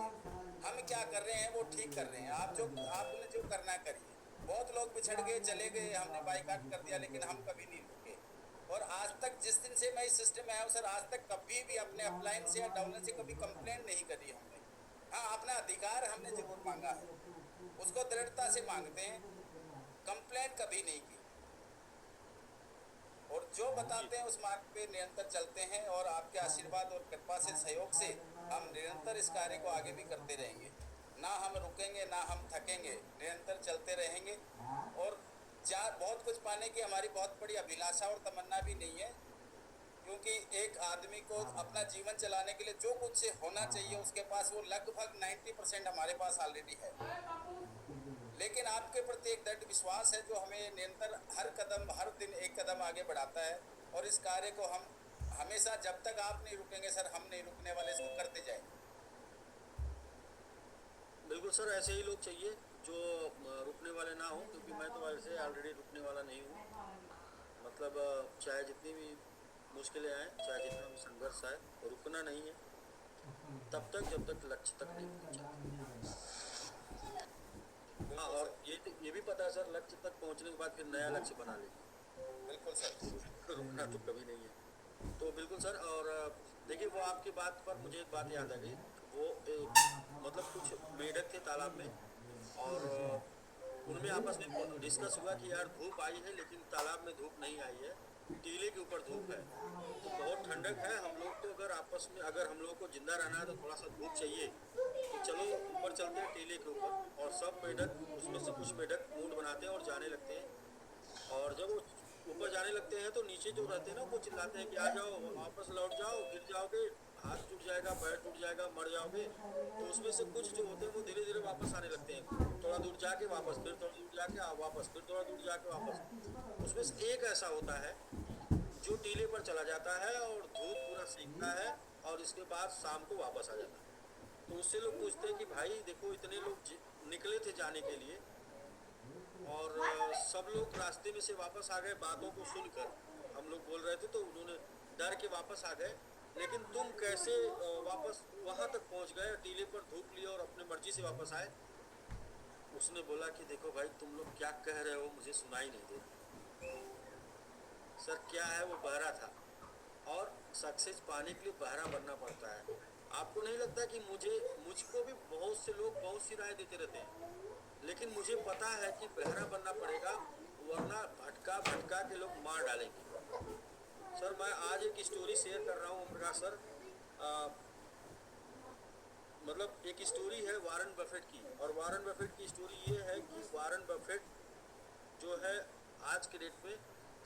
हम क्या कर रहे हैं वो ठीक कर रहे हैं, आपने जो करना करिए। बहुत लोग बिछड़ गए, चले गए, हमने बाइकाट कर दिया, लेकिन हम कभी नहीं रुके। और आज तक जिस दिन से मैं इस सिस्टम में आया हूँ सर, आज तक कभी भी अपने अपलाइन से या डाउनलाइन से कभी कंप्लेंट नहीं करी हमने। हाँ, अपना अधिकार हमने जरूर मांगा है, उसको दृढ़ता से मांगते हैं, कंप्लेंट कभी नहीं की। और जो बताते हैं उस मार्ग पे निरंतर चलते हैं, और आपके आशीर्वाद और कृपा से, सहयोग से हम निरंतर इस कार्य को आगे भी करते रहेंगे। ना हम रुकेंगे, ना हम थकेंगे, निरंतर चलते रहेंगे। और बहुत कुछ पाने की हमारी बहुत बड़ी अभिलाषा और तमन्ना भी नहीं है, क्योंकि एक आदमी को अपना जीवन चलाने के लिए जो कुछ से होना चाहिए उसके पास, वो लगभग 90% हमारे पास ऑलरेडी है। लेकिन आपके प्रति एक दृढ़ विश्वास है जो हमें निरंतर हर दिन एक कदम आगे बढ़ाता है। और इस कार्य को हम हमेशा, जब तक आप नहीं रुकेंगे सर, हम नहीं रुकने वाले, इसको करते जाएंगे। बिल्कुल सर, ऐसे ही लोग चाहिए जो रुकने वाले ना हो, क्योंकि मैं तो वैसे ऑलरेडी रुकने वाला नहीं हूँ। मतलब चाहे जितनी भी मुश्किलें आए, चाहे जितना भी संघर्ष आए, रुकना नहीं है तब तक जब तक लक्ष्य तक नहीं पहुँचा। हाँ, और ये भी पता है सर, लक्ष्य तक पहुँचने के बाद फिर नया लक्ष्य बना लेंगे। बिल्कुल सर, रुकना तो कभी नहीं है। तो बिल्कुल सर, और देखिए वो आपकी बात पर मुझे एक बात याद आ गई। वो मतलब कुछ मेढक थे तालाब में, और उनमें आपस में डिस्कस हुआ कि यार धूप आई है लेकिन तालाब में धूप नहीं आई है, टीले के ऊपर धूप है, तो बहुत ठंडक है। हम लोग तो अगर हम लोग को जिंदा रहना है तो थोड़ा सा धूप चाहिए, तो चलो ऊपर चलते हैं टीले के ऊपर। और सब मेढक, उसमें से कुछ मेढक मूड बनाते हैं और जाने लगते हैं। और जब वो ऊपर जाने लगते हैं तो नीचे जो रहते हैं ना, वो चिल्लाते हैं कि आ जाओ, वापस लौट जाओ, गिर जाओगे, हाथ टूट जाएगा, पैर टूट जाएगा, मर जाओगे। तो उसमें से कुछ जो होते हैं वो धीरे धीरे वापस आने लगते हैं, थोड़ा दूर जाके वापस, फिर थोड़ा दूर जाके वापस, फिर थोड़ा दूर जाके वापस। उसमें से एक ऐसा होता है जो टीले पर चला जाता है और धूप पूरा सेकता है, और इसके बाद शाम को वापस आ जाता है। तो उससे लोग पूछते हैं कि भाई देखो, इतने लोग निकले थे जाने के लिए, और सब लोग रास्ते में से वापस आ गए बातों को सुनकर। हम लोग बोल रहे थे तो उन्होंने डर के वापस आ गए, लेकिन तुम कैसे वापस वहां तक पहुंच गए, टीले पर धूप लिए और अपने मर्जी से वापस आए। उसने बोला कि देखो भाई, तुम लोग क्या कह रहे हो मुझे सुनाई नहीं दे। सर क्या है, वो बहरा था, और सक्सेस पाने के लिए बहरा बनना पड़ता है। आपको नहीं लगता कि मुझको भी बहुत से लोग बहुत सी राय देते रहते हैं, लेकिन मुझे पता है कि बहरा बनना पड़ेगा, वरना भटका के लोग मार डालेंगे। सर मैं आज एक स्टोरी शेयर कर रहा हूँ ओमप्रकाश सर। मतलब एक स्टोरी है वारन बफेट की, और वारन बफेट की स्टोरी ये है कि वारन बफेट जो है आज के डेट में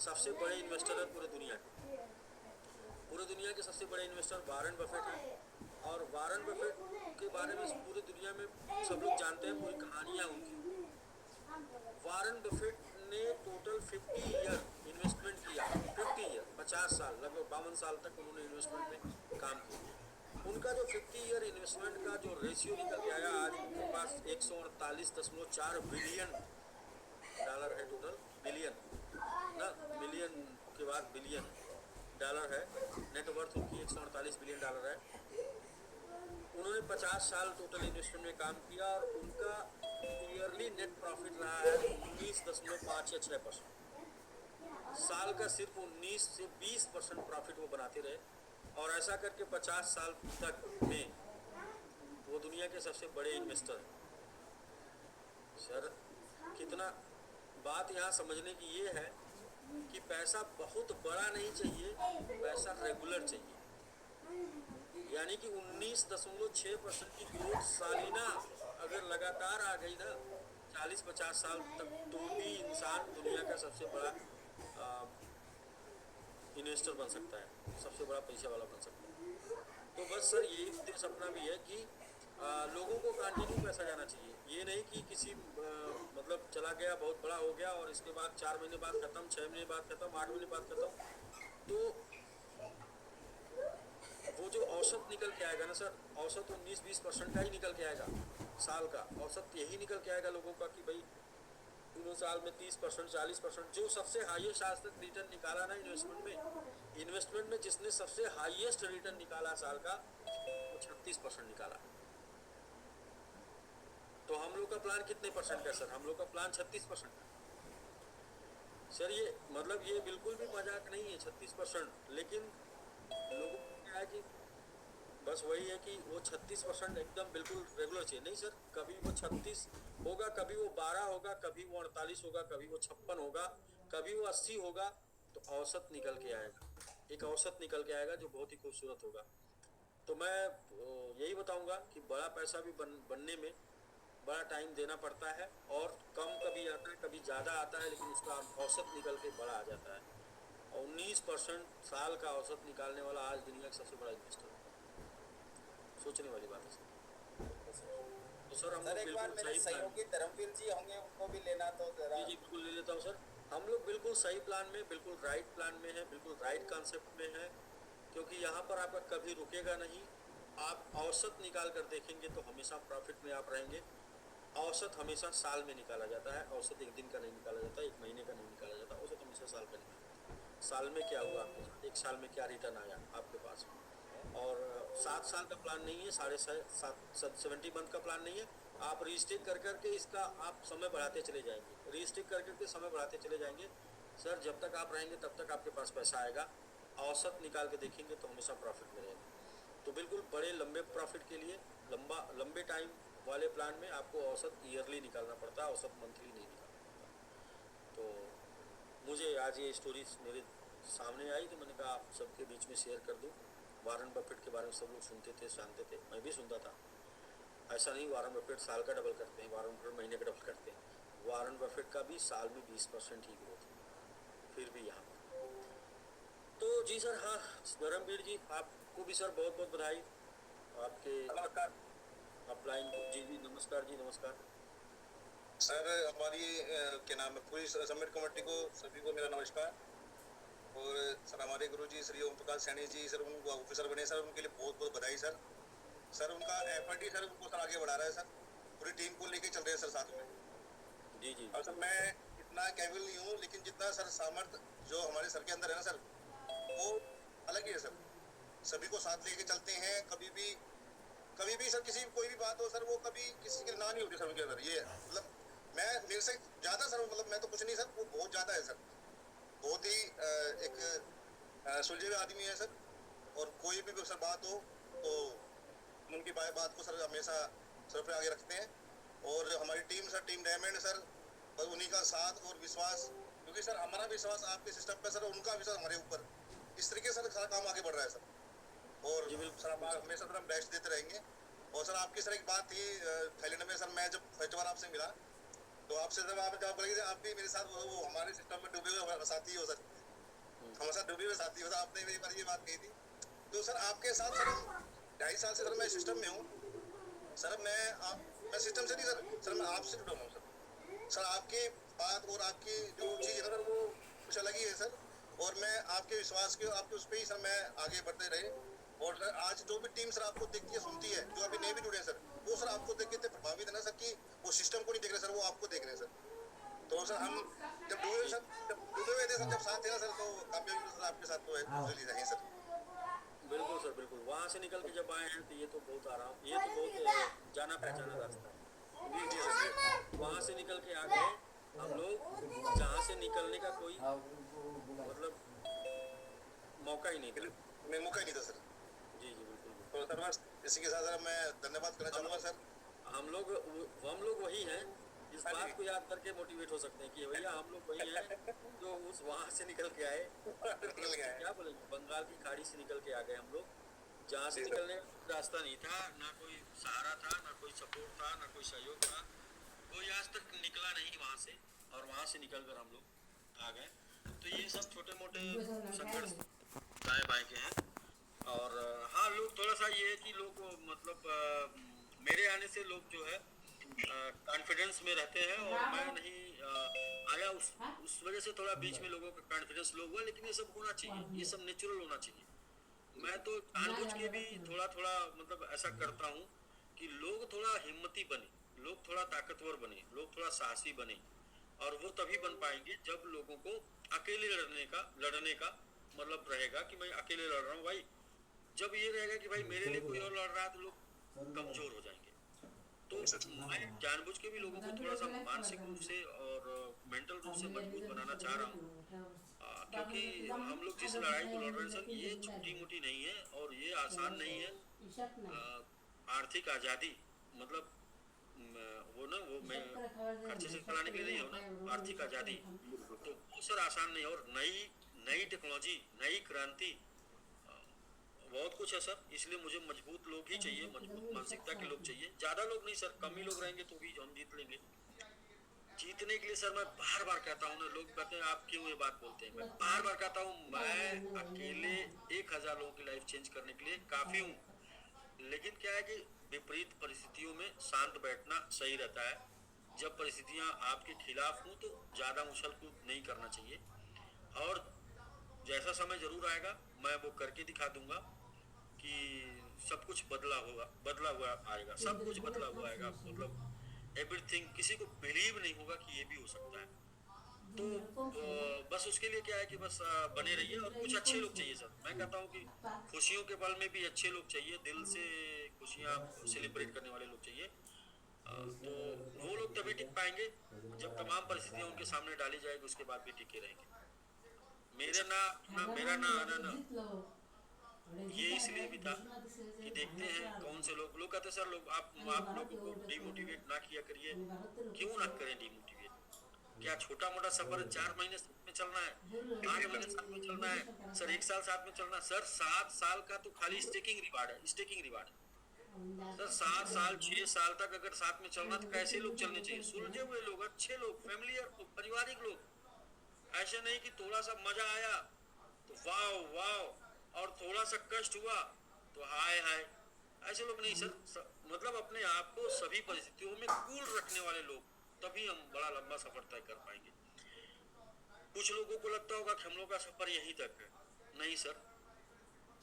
सबसे बड़े इन्वेस्टर है पूरे दुनिया के सबसे बड़े इन्वेस्टर वारन बफेट हैं। और वारन बफेट के बारे में पूरी दुनिया में सब लोग जानते हैं, पूरी कहानियाँ उनकी। वारन बफेट ने टोटल 50 ईयर इन्वेस्टमेंट किया, 50 ईयर, 50 साल, लगभग 52 साल तक उन्होंने इन्वेस्टमेंट में काम किया। उनका जो 50 ईयर इन्वेस्टमेंट का जो रेशियो निकल के आया, आज उनके पास 148.4 बिलियन डॉलर है टोटल। बिलियन ना, मिलियन के बाद बिलियन डॉलर है। नेटवर्थ उनकी 148 बिलियन डॉलर है। उन्होंने 50 साल टोटल इन्वेस्टमेंट में काम किया, और उनका ईयरली नेट प्रॉफिट रहा है 19.5 या 6%। साल का सिर्फ 19 से 20% प्रॉफिट वो बनाते रहे, और ऐसा करके 50 साल तक में वो दुनिया के सबसे बड़े इन्वेस्टर हैं। सर कितना बात यहाँ समझने की ये है कि पैसा बहुत बड़ा नहीं चाहिए, पैसा रेगुलर चाहिए। यानी कि 19.6% की ग्रोथ सालिना अगर लगातार आ गई ना 40-50 साल तक, तो भी इंसान दुनिया का सबसे बड़ा इन्वेस्टर बन सकता है, सबसे बड़ा पैसे वाला बन सकता है। तो बस सर यही उद्देश्य अपना भी है कि लोगों को कंटिन्यू पैसा जाना चाहिए। ये नहीं कि किसी मतलब चला गया, बहुत बड़ा हो गया और इसके बाद 4 महीने बाद ख़त्म, 6 महीने बाद ख़त्म, 8 महीने बाद ख़त्म। तो वो जो औसत निकल के आएगा ना सर, औसत 19-20% का ही निकल के आएगा साल का। औसत यही निकल के आएगा लोगों का कि भाई दोनों साल में 30%, 40%। जो सबसे हाईएस्ट आज तक रिटर्न निकाला ना इन्वेस्टमेंट में जिसने सबसे हाईएस्ट रिटर्न निकाला साल का, वो 36% निकाला। तो हम लोग का प्लान कितने परसेंट का सर? हम लोग का प्लान 36% का सर। ये मतलब ये बिल्कुल भी मजाक नहीं है 36%। लेकिन लोगों को क्या है कि बस वही है कि वो 36% एकदम बिल्कुल रेगुलर चाहिए। नहीं सर, कभी वो 36 होगा, कभी वो 12 होगा, कभी वो 48 होगा, कभी वो 56 होगा, कभी वो 80 होगा। तो औसत निकल के आएगा, एक औसत निकल के आएगा जो बहुत ही खूबसूरत होगा। तो मैं यही बताऊंगा कि बड़ा पैसा भी बनने में बड़ा टाइम देना पड़ता है, और कम कभी आता है, कभी ज़्यादा आता है, लेकिन उसका औसत निकल के बड़ा आ जाता है। और 19% साल का औसत निकालने वाला आज दुनिया का सबसे बड़ा इन्वेस्टर है। सोचने वाली बात है सर। तो सर हम लोग एक बार बिल्कुल मेरे सही सहयोगी धर्मवीर जी होंगे, उनको भी लेना तो जरा। जी बिल्कुल ले लेता हूँ सर। हम लोग बिल्कुल सही प्लान में, बिल्कुल राइट प्लान में है, बिल्कुल राइट कॉन्सेप्ट में है। क्योंकि यहाँ पर आपका कभी रुकेगा नहीं। आप औसत निकाल कर देखेंगे तो हमेशा प्रॉफिट में आप रहेंगे। औसत हमेशा साल में निकाला जाता है, औसत एक दिन का नहीं निकाला जाता, एक महीने का नहीं निकाला जाता, औसत हमेशा साल का निकाला जाता है। साल में क्या हुआ आपके साथ, एक साल में क्या रिटर्न आया आपके पास। और 7 साल का प्लान नहीं है, 70 मंथ का प्लान नहीं है। आप रिस्ट्रिक्ट कर करके इसका आप समय बढ़ाते चले जाएंगे, रिस्ट्रिक्ट कर करके समय बढ़ाते चले जाएंगे सर। जब तक आप रहेंगे तब तक आपके पास पैसा आएगा। औसत निकाल के देखेंगे तो हमेशा प्रॉफिट में रहेगा। तो बिल्कुल बड़े लंबे प्रॉफिट के लिए लंबे टाइम वाले प्लान में आपको औसत ईयरली निकालना पड़ता है, औसत मंथली नहीं निकालना पड़ता। तो मुझे आज ये स्टोरी मेरे सामने आई तो मैंने कहा आप सबके बीच में शेयर कर दूं। वारन बफेट के बारे में सब लोग सुनते थे, जानते थे, मैं भी सुनता था। ऐसा नहीं वारन बफेट साल का डबल करते हैं, वारन बफेट महीने का डबल करते हैं। वारन बफेट का भी साल में 20% ही ग्रोथ है, फिर भी यहाँ पर। तो जी सर, हाँ धर्मवीर जी आपको भी सर बहुत बहुत बधाई आपके अपलाइन को। जी जी नमस्कार जी, नमस्कार सर। हमारी क्या नाम है, पूरी समिट कमेटी को सभी को मेरा नमस्कार। और सर हमारे गुरुजी श्री ओम प्रकाश सैनी जी सर, उनको ऑफिसर बने सर, उनके लिए बहुत बहुत बधाई सर। सर उनका एफर्ट ही सर उनको सर आगे बढ़ा रहा है सर, पूरी टीम को लेके चल रहे हैं सर साथ में। जी जी। और सर मैं इतना कैपेबल नहीं हूँ, लेकिन जितना सर सामर्थ्य जो हमारे सर के अंदर है ना सर, वो अलग ही है सर। सभी को साथ लेके चलते हैं। कभी भी सर किसी कोई भी बात हो सर, वो कभी किसी के ना नहीं होती सर उनके अंदर। ये मतलब मैं मेरे से ज्यादा सर, मतलब मैं तो कुछ नहीं सर, वो बहुत ज्यादा है सर। बहुत ही एक सुलझे हुए आदमी है सर। और कोई भी सर बात हो तो उनकी बात को सर हमेशा सर पे आगे रखते हैं। और हमारी team sir, team diamond sir, बस उन्हीं का साथ और विश्वास, क्योंकि सर हमारा विश्वास आपके सिस्टम पे सर, उनका विश्वास हमारे ऊपर, इस तरीके से सारा काम आगे बढ़ रहा है सर। और सर हम हमेशा सर हम बेस्ट देते रहेंगे। और सर आपकी सर एक बात थी थाईलैंड में सर, मैं जब फर्स्ट बार आपसे मिला तो आपसे जब आप बोलेंगे आप भी मेरे साथ वो हमारे सिस्टम में डूबे हुए साथी हो सर, हमारे साथ डूबे हुए साथी हो सर। आपने मेरी बार ये बात कही थी। तो सर आपके साथ सर 2.5 साल से सर मैं सिस्टम में हूँ सर। मैं सिस्टम से नहीं सर मैं आपसे जुड़ा हूँ सर। आपकी बात और आपकी जो चीज़ है सर, वो कुछ अलग ही है सर। और मैं आपके विश्वास के, आपके उस पर ही सर मैं आगे बढ़ते रहे। और सर आज जो भी टीम सर आपको देखती है, सुनती है, जो अभी नए भी जुड़े हैं सर, वो सर आपको देख के इतने प्रभावित है ना सर, कि वो सिस्टम को नहीं देख रहे सर, वो आपको देख रहे हैं सर। तो सर हम जब डूबे हुए थे सर, जब साथ थे ना सर, तो कामयाबी सर आपके साथ तो है सर। बिल्कुल सर बिल्कुल। वहाँ से निकल के जब आए हैं तो ये तो बहुत आराम, ये तो बहुत जाना पहचाना रास्ता है। वहाँ से निकल के आ गए हम लोग, जहाँ से निकलने का कोई मतलब मौका ही नहीं था। मौका ही नहीं था सर। जी जी बिल्कुल। तो सर बस इसी के साथ सर मैं धन्यवाद करना चाहूँगा सर। हम लोग वही हैं इस बात को याद करके मोटिवेट हो सकते हैं कि भैया हम लोग वही हैं जो उस वहां से निकल के आए, निकल गया है। क्या बोलेंगे, बंगाल की खाड़ी से निकल के आ गए हम लोग, जहाँ से निकलने का रास्ता नहीं था, ना कोई सहारा था, ना कोई सपोर्ट था, ना कोई सहयोग था, कोई आज तक निकला नहीं वहाँ से, और वहाँ से निकल कर हम लोग आ गए। तो ये सब छोटे मोटे संघर्ष दाएं बाएं के हैं। और हाँ, लोग थोड़ा सा ये है कि लोग मतलब मेरे आने से लोग जो है कॉन्फिडेंस में रहते हैं, और मैं नहीं आया उस वजह से थोड़ा बीच में लोगों का कॉन्फिडेंस लो हुआ। लेकिन ये सब होना चाहिए, ये सब नेचुरल होना चाहिए। मैं तो जानबूझ के भी थोड़ा थोड़ा मतलब ऐसा करता हूँ कि लोग थोड़ा हिम्मती बने, लोग थोड़ा ताकतवर बने, लोग थोड़ा साहसी बने, और वो तभी बन पाएंगे जब लोगों को अकेले लड़ने का मतलब रहेगा कि मैं अकेले लड़ रहा हूँ भाई। जब ये रहेगा कि भाई मेरे लिए कोई और लड़ रहा है, तो लोग कमजोर हो जाएंगे। तो मैं जानबूझ के भी लोगों को थोड़ा सा मानसिक रूप से और मेंटल रूप से मजबूत बनाना चाह रहा हूँ, क्योंकि हम लोग जिस लड़ाई को लड़ रहे हैं सर, ये छोटी मोटी नहीं है और ये आसान नहीं है। आर्थिक आज़ादी मतलब वो ना वो मैं खर्चे से चलाने के लिए नहीं हो ना, आर्थिक आज़ादी, तो वो सर आसान नहीं। और नई टेक्नोलॉजी, नई क्रांति, बहुत कुछ है सर। इसलिए मुझे मजबूत लोग ही चाहिए, मजबूत मानसिकता के लोग चाहिए। ज्यादा लोग नहीं सर, कम ही लोग रहेंगे तो भी हम जीत लेंगे। जीतने के लिए सर मैं बार बार कहता हूँ ना, लोग कहते हैं आप क्यों ये बात बोलते हैं, मैं बार बार कहता हूँ मैं अकेले 1000 लोगों की लाइफ चेंज करने के लिए काफी हूँ। लेकिन क्या है कि विपरीत परिस्थितियों में शांत बैठना सही रहता है। जब परिस्थितियां आपके खिलाफ हों तो ज्यादा उछल कूद नहीं करना चाहिए, और जैसा समय जरूर आएगा मैं वो करके दिखा दूंगा कि सब कुछ बदला हुआ आएगा, सब कुछ बदला हुआ आएगा। मतलब एवरीथिंग, किसी को बिलीव नहीं होगा कि ये भी हो सकता है। तो बस उसके लिए क्या है कि बस बने रहिए, और कुछ अच्छे लोग चाहिए सर। मैं कहता हूँ कि खुशियों के पल में भी अच्छे लोग चाहिए, दिल से खुशियाँ सेलिब्रेट करने वाले लोग चाहिए। तो वो लोग तभी टिक पाएंगे जब तमाम परिस्थितियाँ उनके सामने डाली जाएगी, उसके बाद भी टिके रहेंगे। मेरा ना आना ना ये इसलिए भी था कि देखते हैं कौन से लोग कहते हैं सर लोग आप लोगों को डिमोटिवेट ना किया करिए। क्यों ना करें डिमोटिवेट? क्या छोटा मोटा सफर 4 महीने साथ में चलना है, 8 महीने साथ में चलना है सर, 1 साल साथ में चलना सर? 7 साल का तो खाली स्टेकिंग रिवार्ड है, स्टेकिंग रिवार्ड सर। 7 साल 6 साल तक अगर साथ में चलना, तो कैसे लोग चलने चाहिए? सुलझे हुए लोग, अच्छे लोग, फैमिलियर लोग, पारिवारिक लोग। ऐसे नहीं कि थोड़ा सा मजा आया तो वाह वाह, और थोड़ा सा कष्ट हुआ तो हाय हाय। ऐसे लोग नहीं सर, मतलब अपने आप को सभी परिस्थितियों में कूल रखने वाले लोग, तभी हम बड़ा लंबा सफर तय कर पाएंगे। कुछ लोगों को लगता होगा कि हम लोग का सफर यहीं तक है, नहीं सर,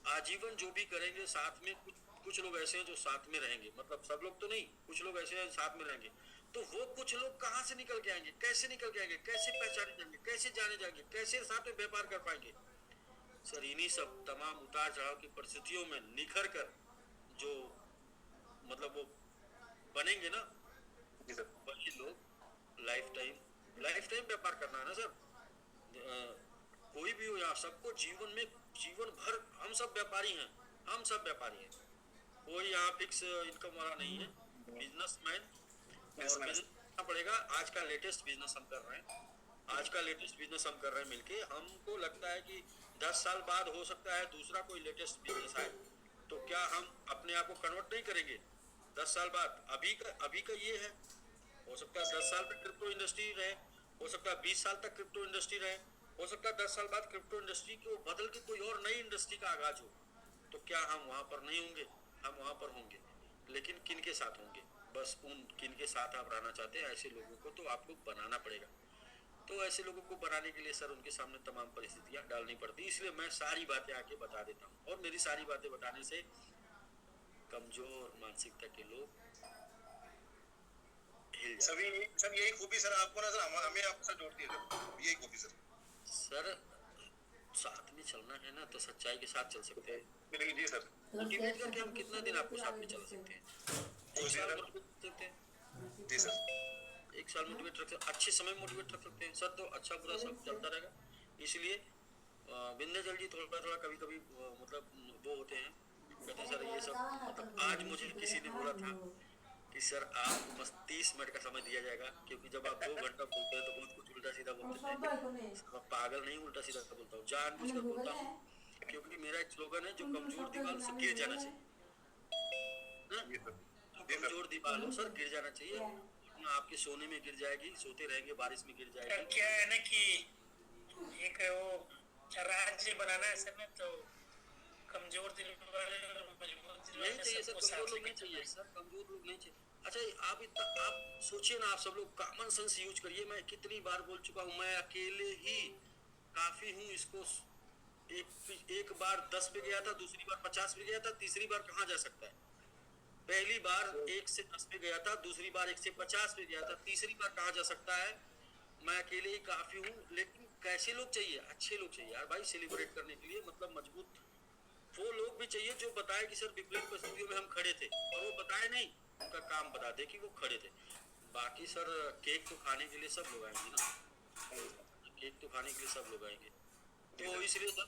आजीवन जो भी करेंगे साथ में। कुछ लोग ऐसे हैं जो साथ में रहेंगे, मतलब सब लोग तो नहीं, कुछ लोग ऐसे हैं साथ में रहेंगे। तो वो कुछ लोग कहाँ से निकल के आएंगे, कैसे निकल के आएंगे, कैसे पहचाने जाएंगे, कैसे जाने जाएंगे, कैसे साथ में व्यापार कर पाएंगे सर? इन्हीं सब तमाम उतार चढ़ाव की परिस्थितियों में निखर कर जो मतलब वो बनेंगे ना, वही लोग लाइफ टाइम व्यापार करना है ना सर। कोई भी हो यहाँ, सबको जीवन भर हम सब व्यापारी हैं, हम सब व्यापारी हैं। कोई यहाँ फिक्स इनकम वाला नहीं है, बिजनेसमैन। और बिजनेस करना पड़ेगा। आज का लेटेस्ट बिजनेस हम कर रहे हैं मिलके। हमको लगता है कि 10 साल बाद हो सकता है दूसरा कोई लेटेस्ट बिजनेस आए, तो क्या हम अपने आप को कन्वर्ट नहीं करेंगे 10 साल बाद? अभी का ये है, हो सकता है 10 साल तक क्रिप्टो इंडस्ट्री रहे, हो सकता है 20 साल तक क्रिप्टो इंडस्ट्री रहे, हो सकता है 10 साल बाद क्रिप्टो इंडस्ट्री को बदल के कोई और नई इंडस्ट्री का आगाज हो। तो क्या हम वहां पर नहीं होंगे? हम वहां पर होंगे, लेकिन किन के साथ होंगे? बस उन किन के साथ आप रहना चाहते हैं, ऐसे लोगों को तो आपको बनाना पड़ेगा। तो ऐसे लोगों को बनाने के लिए सर उनके सामने तमाम परिस्थितियां डालनी पड़ती, इसलिए मैं सारी बातें आके बता देता हूँ। और मेरी सारी बातें बताने से कमजोर मानसिकता के लोग हिल जाते। सब यही खूबी सर आपको ना सर, हमें आपसे जोड़ती है सर, यही खूबी सर साथ में चलना है ना, तो सच्चाई के साथ चल सकते हैं। जी सर, मोटिवेट करके हम कितना दिन आपको साथ में चल सकते हैं? 1 साल मोटिवेट रख सकते हैं, जी सर, 1 साल मोटिवेट रख सकते हैं, अच्छे समय मोटिवेट रख सकते हैं सर। तो अच्छा बुरा सब चलता रहेगा। इसलिए विंध्याचल जी थोड़ा कभी कभी मतलब वो होते हैं, कहते हैं सर ये सब मतलब आज मुझे किसी ने बोला था कि सर आपको बस 30 मिनट का समय दिया जाएगा, क्योंकि जब आप 2 घंटा बोलते हैं तो बहुत कुछ उल्टा सीधा बोलते हैं। मैं पागल नहीं, उल्टा सीधा बोलता हूँ, जानबूझकर बोलता हूँ, क्योंकि मेरा एक स्लोगन है, जो कमजोर दीवार से गिर जाना चाहिए ना, जो कमजोर दीवार हो सर गिर जाना चाहिए, वरना आपके सोने में गिर जाएगी, सोते रहेंगे, बारिश में गिर जाएगी। क्या है ना कि एक वो राज्य बनाना है सर में, तो कमजोर दिल वाले और मजबूत दिल नहीं वाले चाहिए सर, सबको कमजोर साथ लोग लेके नहीं चाहिए चलना सर, कमजोर लोग नहीं चाहिए। अच्छा आप इतना आप सोचिए ना, आप सब लोग कॉमन सेंस यूज करिए। मैं कितनी बार बोल चुका हूँ, मैं अकेले ही काफी हूँ। इसको एक बार 10 पे गया था, दूसरी बार 50 पे गया था, तीसरी बार कहाँ जा सकता है? पहली बार 1 से 10 पे गया था, दूसरी बार 1 से 50 पे गया था, तीसरी बार कहाँ जा सकता है? मैं अकेले ही काफी हूँ। लेकिन कैसे लोग चाहिए? अच्छे लोग चाहिए यार भाई, सेलिब्रेट करने के लिए, मतलब मजबूत वो लोग भी चाहिए जो बताए कि सर विपरीत परिस्थितियों में हम खड़े थे, और वो बताए नहीं, उनका काम बता दे कि वो खड़े थे। बाकी सर केक तो खाने के लिए सब लोग आएंगे ना, केक तो खाने के लिए सब लोग आएंगे, तो इसलिए सर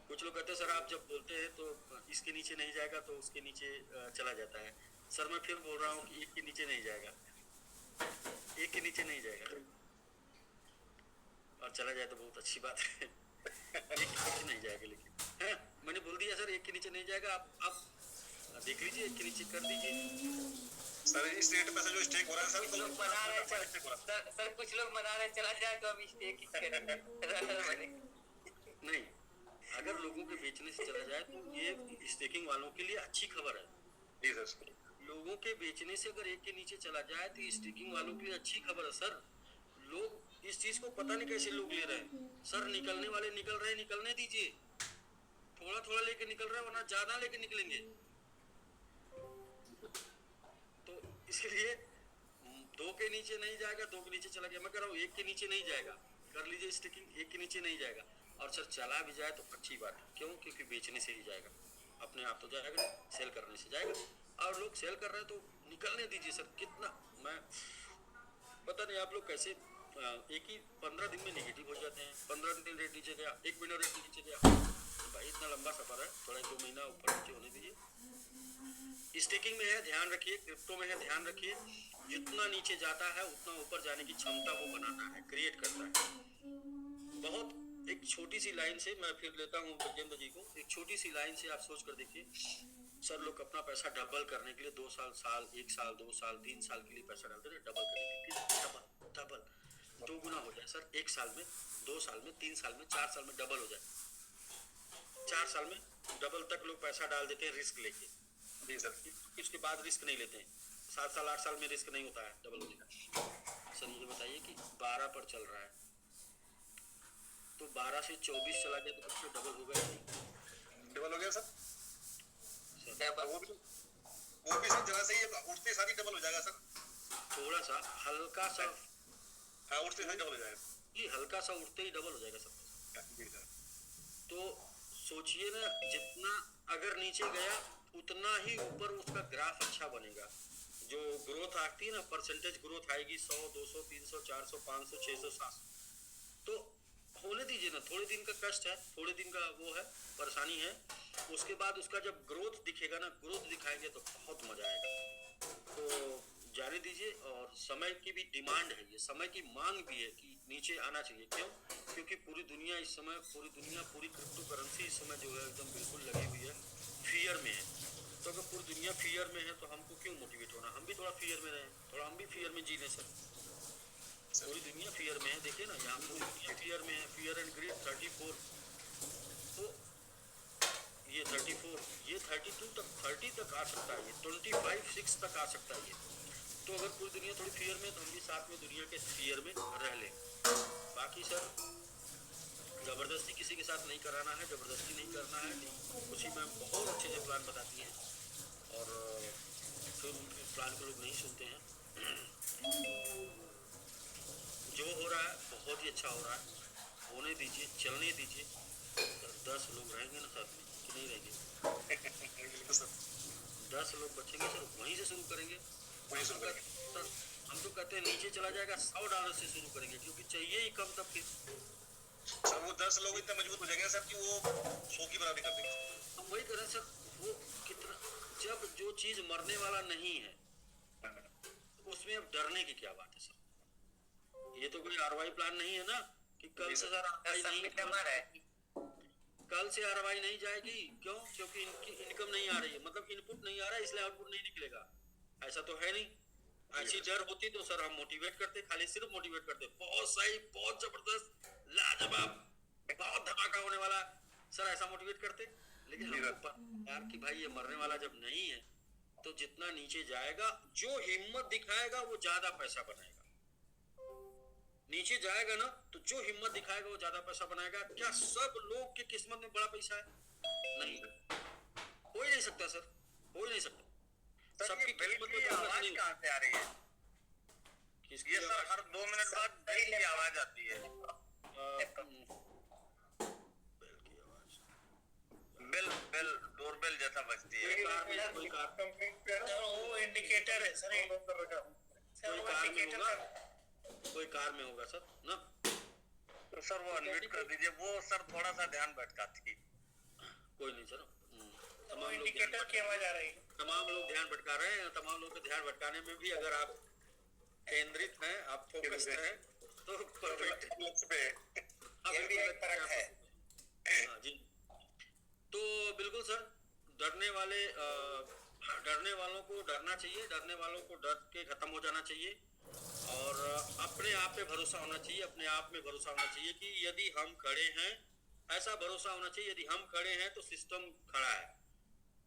कुछ लोग कहते हैं सर आप जब बोलते हैं तो इसके नीचे नहीं जाएगा तो उसके नीचे चला जाता है। सर मैं फिर बोल रहा हूँ कि एक के नीचे नहीं जाएगा, एक के नीचे नहीं जाएगा, और चला जाए तो बहुत अच्छी बात है। एक के नीचे नहीं जाएगा, लेकिन है मैंने बोल दिया सर एक के नीचे नहीं जाएगा। आप देख लीजिए, एक के नीचे कर दीजिए सर। इस रेट पे से जो स्टेक हो रहा है सर, कुछ लोग मना रहे हैं सर कुछ लोग मना रहे चला जाए तो अब स्टेक ही करेंगे। नहीं, अगर लोगों के बेचने से चला जाए तो ये स्टेकिंग वालों के लिए अच्छी खबर है। जी सर, लोगों के बेचने से अगर एक के नीचे चला जाए तो स्टेकिंग वालों के लिए अच्छी खबर है सर। लोग इस चीज को पता नहीं कैसे लोग ले रहे हैं सर। निकलने वाले निकल रहे हैं, निकलने दीजिए, थोड़ा थोड़ा लेके निकल रहे हैं, वरना ज्यादा लेके निकलेंगे। तो इसलिए 2 के नीचे नहीं जाएगा, 2 के नीचे चला गया। मैं कह रहा हूँ 1 के नीचे नहीं जाएगा, कर लीजिए स्टिकिंग, 1 के नीचे नहीं जाएगा। और सर चला भी जाए तो अच्छी बात है, क्यों? क्योंकि बेचने से ही जाएगा, अपने आप तो जाएगा नहीं, सेल करने से जाएगा। और लोग सेल कर रहे हैं तो निकलने दीजिए सर। कितना मैं पता नहीं आप लोग कैसे एक ही 15 दिन में नेगेटिव हो जाते हैं। 15 दिन रेट नीचे गया, 1 महीना रेट नीचे गया, तो भाई इतना लंबा सफर है, थोड़ा 1-2 महीना ऊपर नीचे होने दीजिए। स्टेकिंग में है ध्यान रखिए, क्रिप्टो में है ध्यान रखिए, जितना नीचे जाता है उतना ऊपर जाने की क्षमता वो बनाता है, क्रिएट करता है। बहुत एक छोटी सी लाइन से मैं फिर लेता हूँ बजेंद्र जी को, एक छोटी सी लाइन से आप सोच कर देखिए। सर लोग अपना पैसा डबल करने के लिए 2 साल, 1 साल, 2 साल, 3 साल के लिए पैसा डालते हैं, डबल करने के लिए, डबल डबल 2 गुना हो जाए सर। 1 साल में, 2 साल में, 3 साल में, 4 साल में डबल हो जाए। 4 साल में डबल तक लोग पैसा डाल देते हैं रिस्क लेके। जी सर, इसके बाद रिस्क नहीं लेते हैं। 7 साल 8 साल में रिस्क नहीं होता है डबल होने का। सर ये बताइए कि 12 पर चल रहा है तो 12 से 24 चला गया तो उससे डबल हो गया नहीं? डबल हो गया सर। सर वो भी सर जरा से ही उठते सारी डबल हो जाएगा सर। थोड़ा सा हल्का सा, हाँ उठते सारी डबल हो जाएगा, ये हल्का सा उठते ही डबल हो जाएगा सब। जी सर। तो सोचिए ना, जितना अगर नीचे गया उतना ही ऊपर उसका ग्राफ अच्छा बनेगा। जो ग्रोथ आती है ना, परसेंटेज ग्रोथ आएगी 100, 200, 300, 400, 500, 600, 700। तो होने दीजिए ना, थोड़े दिन का कष्ट है, थोड़े दिन का वो है, परेशानी है। उसके बाद उसका जब ग्रोथ दिखेगा ना, ग्रोथ दिखाएंगे तो बहुत मजा आएगा। तो जाने दीजिए। और समय की भी डिमांड है, ये समय की मांग भी है कि नीचे आना चाहिए। क्यों? क्योंकि पूरी दुनिया इस समय, पूरी क्रिप्टो करेंसी इस समय जो है एकदम बिल्कुल लगी हुई है, फियर में है। तो अगर पूरी दुनिया फियर में है तो हमको क्यों मोटिवेट होना? हम भी थोड़ा फियर में रहें, थोड़ा हम भी फियर में जीने सर। पूरी दुनिया फियर में है, देखिए ना, यहाँ पूरी दुनिया फियर में है। फियर एंड ग्रेड 34, तो ये 34, ये 32 तक, 30 तक आ सकता है, ये 25, 6 तक आ सकता है ये। तो अगर पूरी दुनिया थोड़ी फियर में, तो हम भी साथ में दुनिया के फियर में रह लें। बाकी सर जबरदस्ती किसी के साथ नहीं कराना है, जबरदस्ती नहीं करना है। खुशी मैम बहुत अच्छे से प्लान बताती हैं और फिर उनके प्लान को लोग नहीं सुनते हैं। जो हो रहा है बहुत ही अच्छा हो रहा है, होने दीजिए, चलने दीजिए। 10 लोग रहेंगे ना साथ में कि नहीं रहेंगे? 10 लोग बचेंगे सर, वहीं से शुरू करेंगे। वहीं शुरू करेंगे सर हम तो कहते हैं नीचे चला जाएगा $100 से शुरू करेंगे, क्योंकि चाहिए ही कम तब फिर। सर। वो 10 लोग इतना मजबूत हो जाएंगे सर कि वो 100 की बराबरी कर देंगे। हम वही करें सर, वो कितना जब जो चीज मरने वाला नहीं है उसमें अब डरने की क्या बात है सर? ये तो कोई आरवाई प्लान नहीं है ना कि कल से सर आरवाई नहीं, कल से आरवाई नहीं जाएगी। क्यों? क्योंकि इनकी इनकम नहीं आ रही है, मतलब इनपुट नहीं आ रहा है, इसलिए आउटपुट नहीं निकलेगा। ऐसा तो है नहीं। ऐसी डर होती तो सर हम मोटिवेट करते, खाली सिर्फ मोटिवेट करते, बहुत सही, बहुत जबरदस्त, लाजवाब, बहुत धमाका होने वाला, सर ऐसा मोटिवेट करते। लेकिन हमको पता यार कि भाई ये मरने वाला जब नहीं है तो जितना नीचे जाएगा, जो हिम्मत दिखाएगा वो ज्यादा पैसा बनाएगा। नीचे जाएगा ना तो जो हिम्मत दिखाएगा वो ज्यादा पैसा बनाएगा। क्या सब लोग की किस्मत में बड़ा पैसा है? नहीं, हो ही नहीं सकता सर, हो ही नहीं सकता। सबकी किस्मत में आवाज कहाँ से आ रही है? किसकी? ये सर हर 2 मिनट बाद बेल की आवाज आती है। बेल की आवाज, बेल डोरबेल जैसा बजती है। कोई कार वो इंडिकेटर है सर, कोई कार में होगा सर ना। तो सर वो अनम्यूट कर दीजिए, वो सर थोड़ा सा ध्यान भटकाती है। कोई नहीं सर, वो इंडिकेटर की आवाज आ रही है। तमाम लोग ध्यान भटका रहे हैं। तमाम लोग के ध्यान भटकाने में भी अगर आप केंद्रित हैं, आप फोकस्ड हैं तो परफेक्ट पे ये भी एक फर्क है। हाँ जी। तो बिल्कुल सर, डरने वालों को डरना चाहिए, डरने वालों को डर के खत्म हो जाना चाहिए और अपने आप पे भरोसा होना चाहिए। अपने आप में भरोसा होना चाहिए कि यदि हम खड़े हैं, ऐसा भरोसा होना चाहिए यदि हम खड़े हैं तो सिस्टम खड़ा है।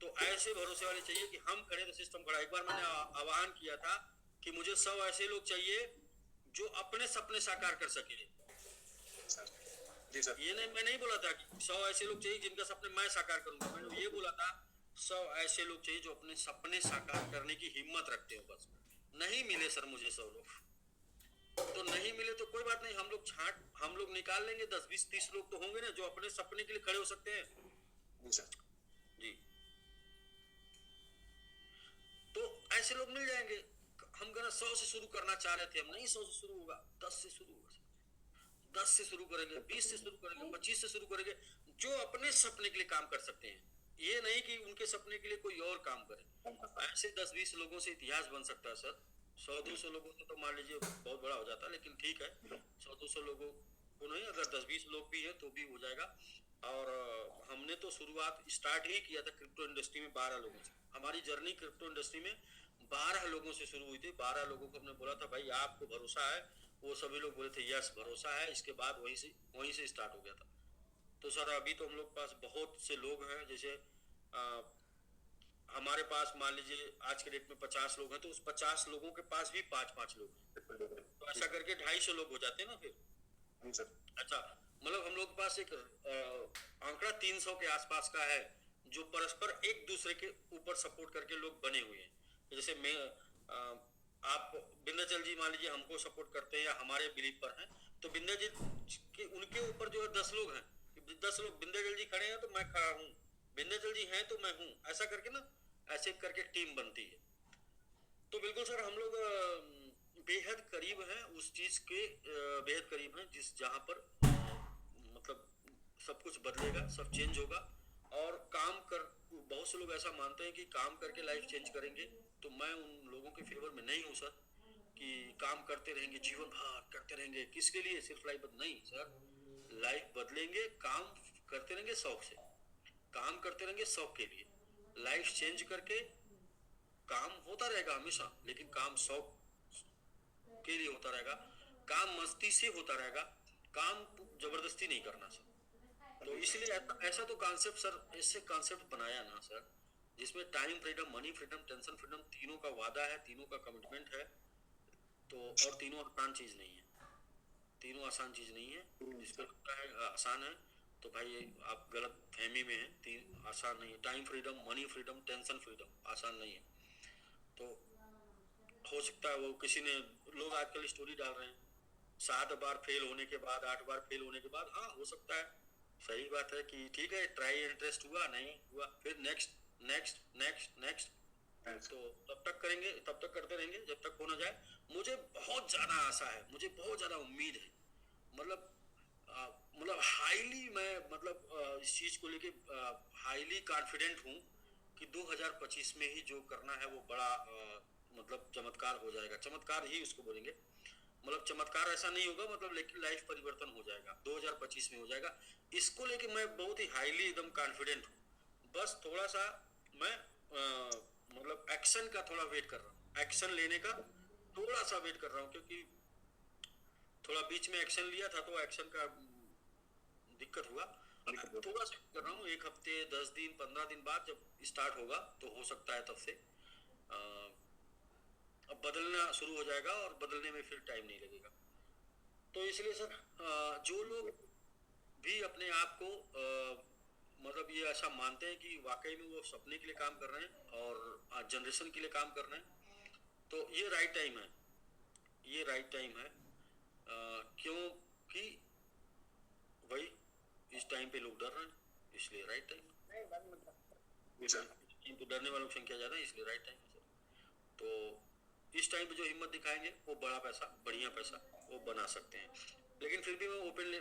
तो ऐसे भरोसे वाले चाहिए कि हम खड़े तो सिस्टम खड़ा है। एक बार मैंने आह्वान किया था कि मुझे 100 ऐसे लोग चाहिए जो अपने सपने साकार कर सके। जी सर। ये नहीं, मैं नहीं बोला था कि 100 ऐसे लोग चाहिए जिनका सपने मैं साकार करूंगा। मैंने ये बोला था 100 ऐसे लोग चाहिए जो अपने सपने साकार करने की हिम्मत रखते हो। बस नहीं मिले सर मुझे 100 लोग, तो नहीं मिले तो कोई बात नहीं, हम लोग निकाल लेंगे। 10, 20, 30 लोग तो होंगे ना जो अपने सपने के लिए खड़े हो सकते हैं। जी सर। जी, तो ऐसे लोग मिल जाएंगे। हम कहना 100 से शुरू करना चाह रहे थे, हम नहीं 100 से शुरू होगा, 10 से शुरू होगा, 10 से शुरू करेंगे, 20 से शुरू करेंगे, 25 से शुरू करेंगे, जो अपने सपने के लिए काम कर सकते हैं। ये नहीं कि उनके सपने के लिए कोई और काम करे। ऐसे 10-20 लोगों से इतिहास बन सकता है सर। 100-200 लोगों से तो मान लीजिए बहुत बड़ा हो जाता है, लेकिन ठीक है, 100-200 लोगों को नहीं, अगर 10-20 लोग भी है तो भी हो जाएगा। और हमने तो शुरुआत स्टार्ट ही किया था क्रिप्टो इंडस्ट्री में 12 लोगों से। हमारी जर्नी क्रिप्टो इंडस्ट्री में 12 लोगों से शुरू हुई थी। 12 लोगों को हमने बोला था भाई आपको भरोसा है, वो सभी लोग बोले थे यस भरोसा है। इसके बाद वहीं से स्टार्ट हो गया था। तो सर अभी तो हम लोग पास बहुत से लोग हैं, जैसे हमारे पास मान लीजिए आज के डेट में 50 लोग हैं, तो उस 50 लोगों के पास भी 5-5 लोग हैं, तो ऐसा करके 250 लोग हो जाते हैं ना फिर। अच्छा, मतलब हम लोग के पास एक आंकड़ा 300 के आसपास का है जो परस्पर एक दूसरे के ऊपर सपोर्ट करके लोग बने हुए हैं। जैसे मैं आप विंध्याचल जी मान लीजिए हमको सपोर्ट करते हैं या हमारे बिलीफ पर हैं, तो विंध्याचल के उनके ऊपर जो है 10 लोग हैं, 10 लोग विंध्याचल जी खड़े हैं तो मैं खड़ा हूँ, विंध्याचल जी हैं तो मैं हूँ, ऐसा करके ना, ऐसे करके टीम बनती है। तो बिल्कुल सर हम लोग बेहद करीब हैं उस चीज के, बेहद करीब हैं जिस जहाँ पर मतलब सब कुछ बदलेगा, सब चेंज होगा। और काम कर, बहुत से लोग ऐसा मानते हैं कि काम करके लाइफ चेंज करेंगे, तो मैं उन लोगों के फेवर में नहीं हूँ सर कि काम करते रहेंगे, जीवन भर करते रहेंगे, किसके लिए, सिर्फ लाइफ नहीं सर, लाइफ बदलेंगे, काम करते रहेंगे शौक से, काम करते रहेंगे शौक के लिए, लाइफ चेंज करके काम होता रहेगा हमेशा, लेकिन काम शौक के लिए होता रहेगा, काम मस्ती से होता रहेगा, काम जबरदस्ती नहीं करना सर। तो इसलिए ऐसा तो कॉन्सेप्ट सर, ऐसे कॉन्सेप्ट बनाया ना सर जिसमें time freedom, money freedom, tension freedom, तीनों का वादा है, तीनों का कमिटमेंट है। तो और तीनों आसान चीज नहीं है, तीनों आसान चीज नहीं है। जिसको लगता है आसान है तो भाई आप गलत फहमी में हैं। तीन आसान नहीं है, time freedom, money freedom, tension freedom आसान नहीं है। तो हो सकता है वो किसी ने, लोग आजकल स्टोरी डाल रहे हैं 7 बार फेल होने के बाद, 8 बार फेल होने के बाद, हाँ हो सकता है, सही बात है कि ठीक है ट्राई इंटरेस्ट हुआ, नहीं हुआ, फिर नेक्स्ट नेक्स्ट नेक्स्ट नेक्स्ट, तो तब तक करेंगे, तब तक करते रहेंगे जब तक हो ना जाए। मुझे बहुत ज्यादा आशा है, मुझे बहुत ज्यादा उम्मीद है, मतलब हाईली मैं, मतलब इस चीज को लेके हाईली कॉन्फिडेंट हूँ कि 2025 में ही जो करना है वो बड़ा मतलब चमत्कार हो जाएगा। चमत्कार ही उसको बोलेंगे, मतलब चमत्कार ऐसा नहीं होगा मतलब, लेकिन लाइफ परिवर्तन हो जाएगा 2025 में हो जाएगा। इसको लेके मैं बहुत ही हाईली एकदम कॉन्फिडेंट हूँ। बस थोड़ा सा मैं मतलब एक्शन का थोड़ा वेट कर रहा हूँ, एक्शन लेने का थोड़ा सा वेट कर रहा हूँ, क्योंकि थोड़ा बीच में एक्शन लिया था तो एक्शन का दिक्कत हुआ। थोड़ा सा कर रहा हूँ, 1 हफ्ते 10 दिन 15 दिन बाद जब स्टार्ट होगा तो हो सकता है तब से अब बदलना शुरू हो जाएगा, और बदलने में फिर टाइम नहीं लगेगा। तो इसलिए सर जो लोग भी अपने आप को मतलब ये ऐसा मानते हैं कि वाकई में वो सपने के लिए काम कर रहे हैं और जनरेशन के लिए काम कर रहे हैं, तो ये राइट टाइम है, ये राइट टाइम है। क्योंकि भाई इस टाइम पे लोग डर रहे हैं, इसलिए राइट टाइम है। तो डरने वालों की संख्या ज़्यादा है, इसलिए राइट टाइम है सर। तो इस टाइम पे जो हिम्मत दिखाएंगे वो बड़ा पैसा, बढ़िया पैसा वो बना सकते हैं। लेकिन फिर भी मैं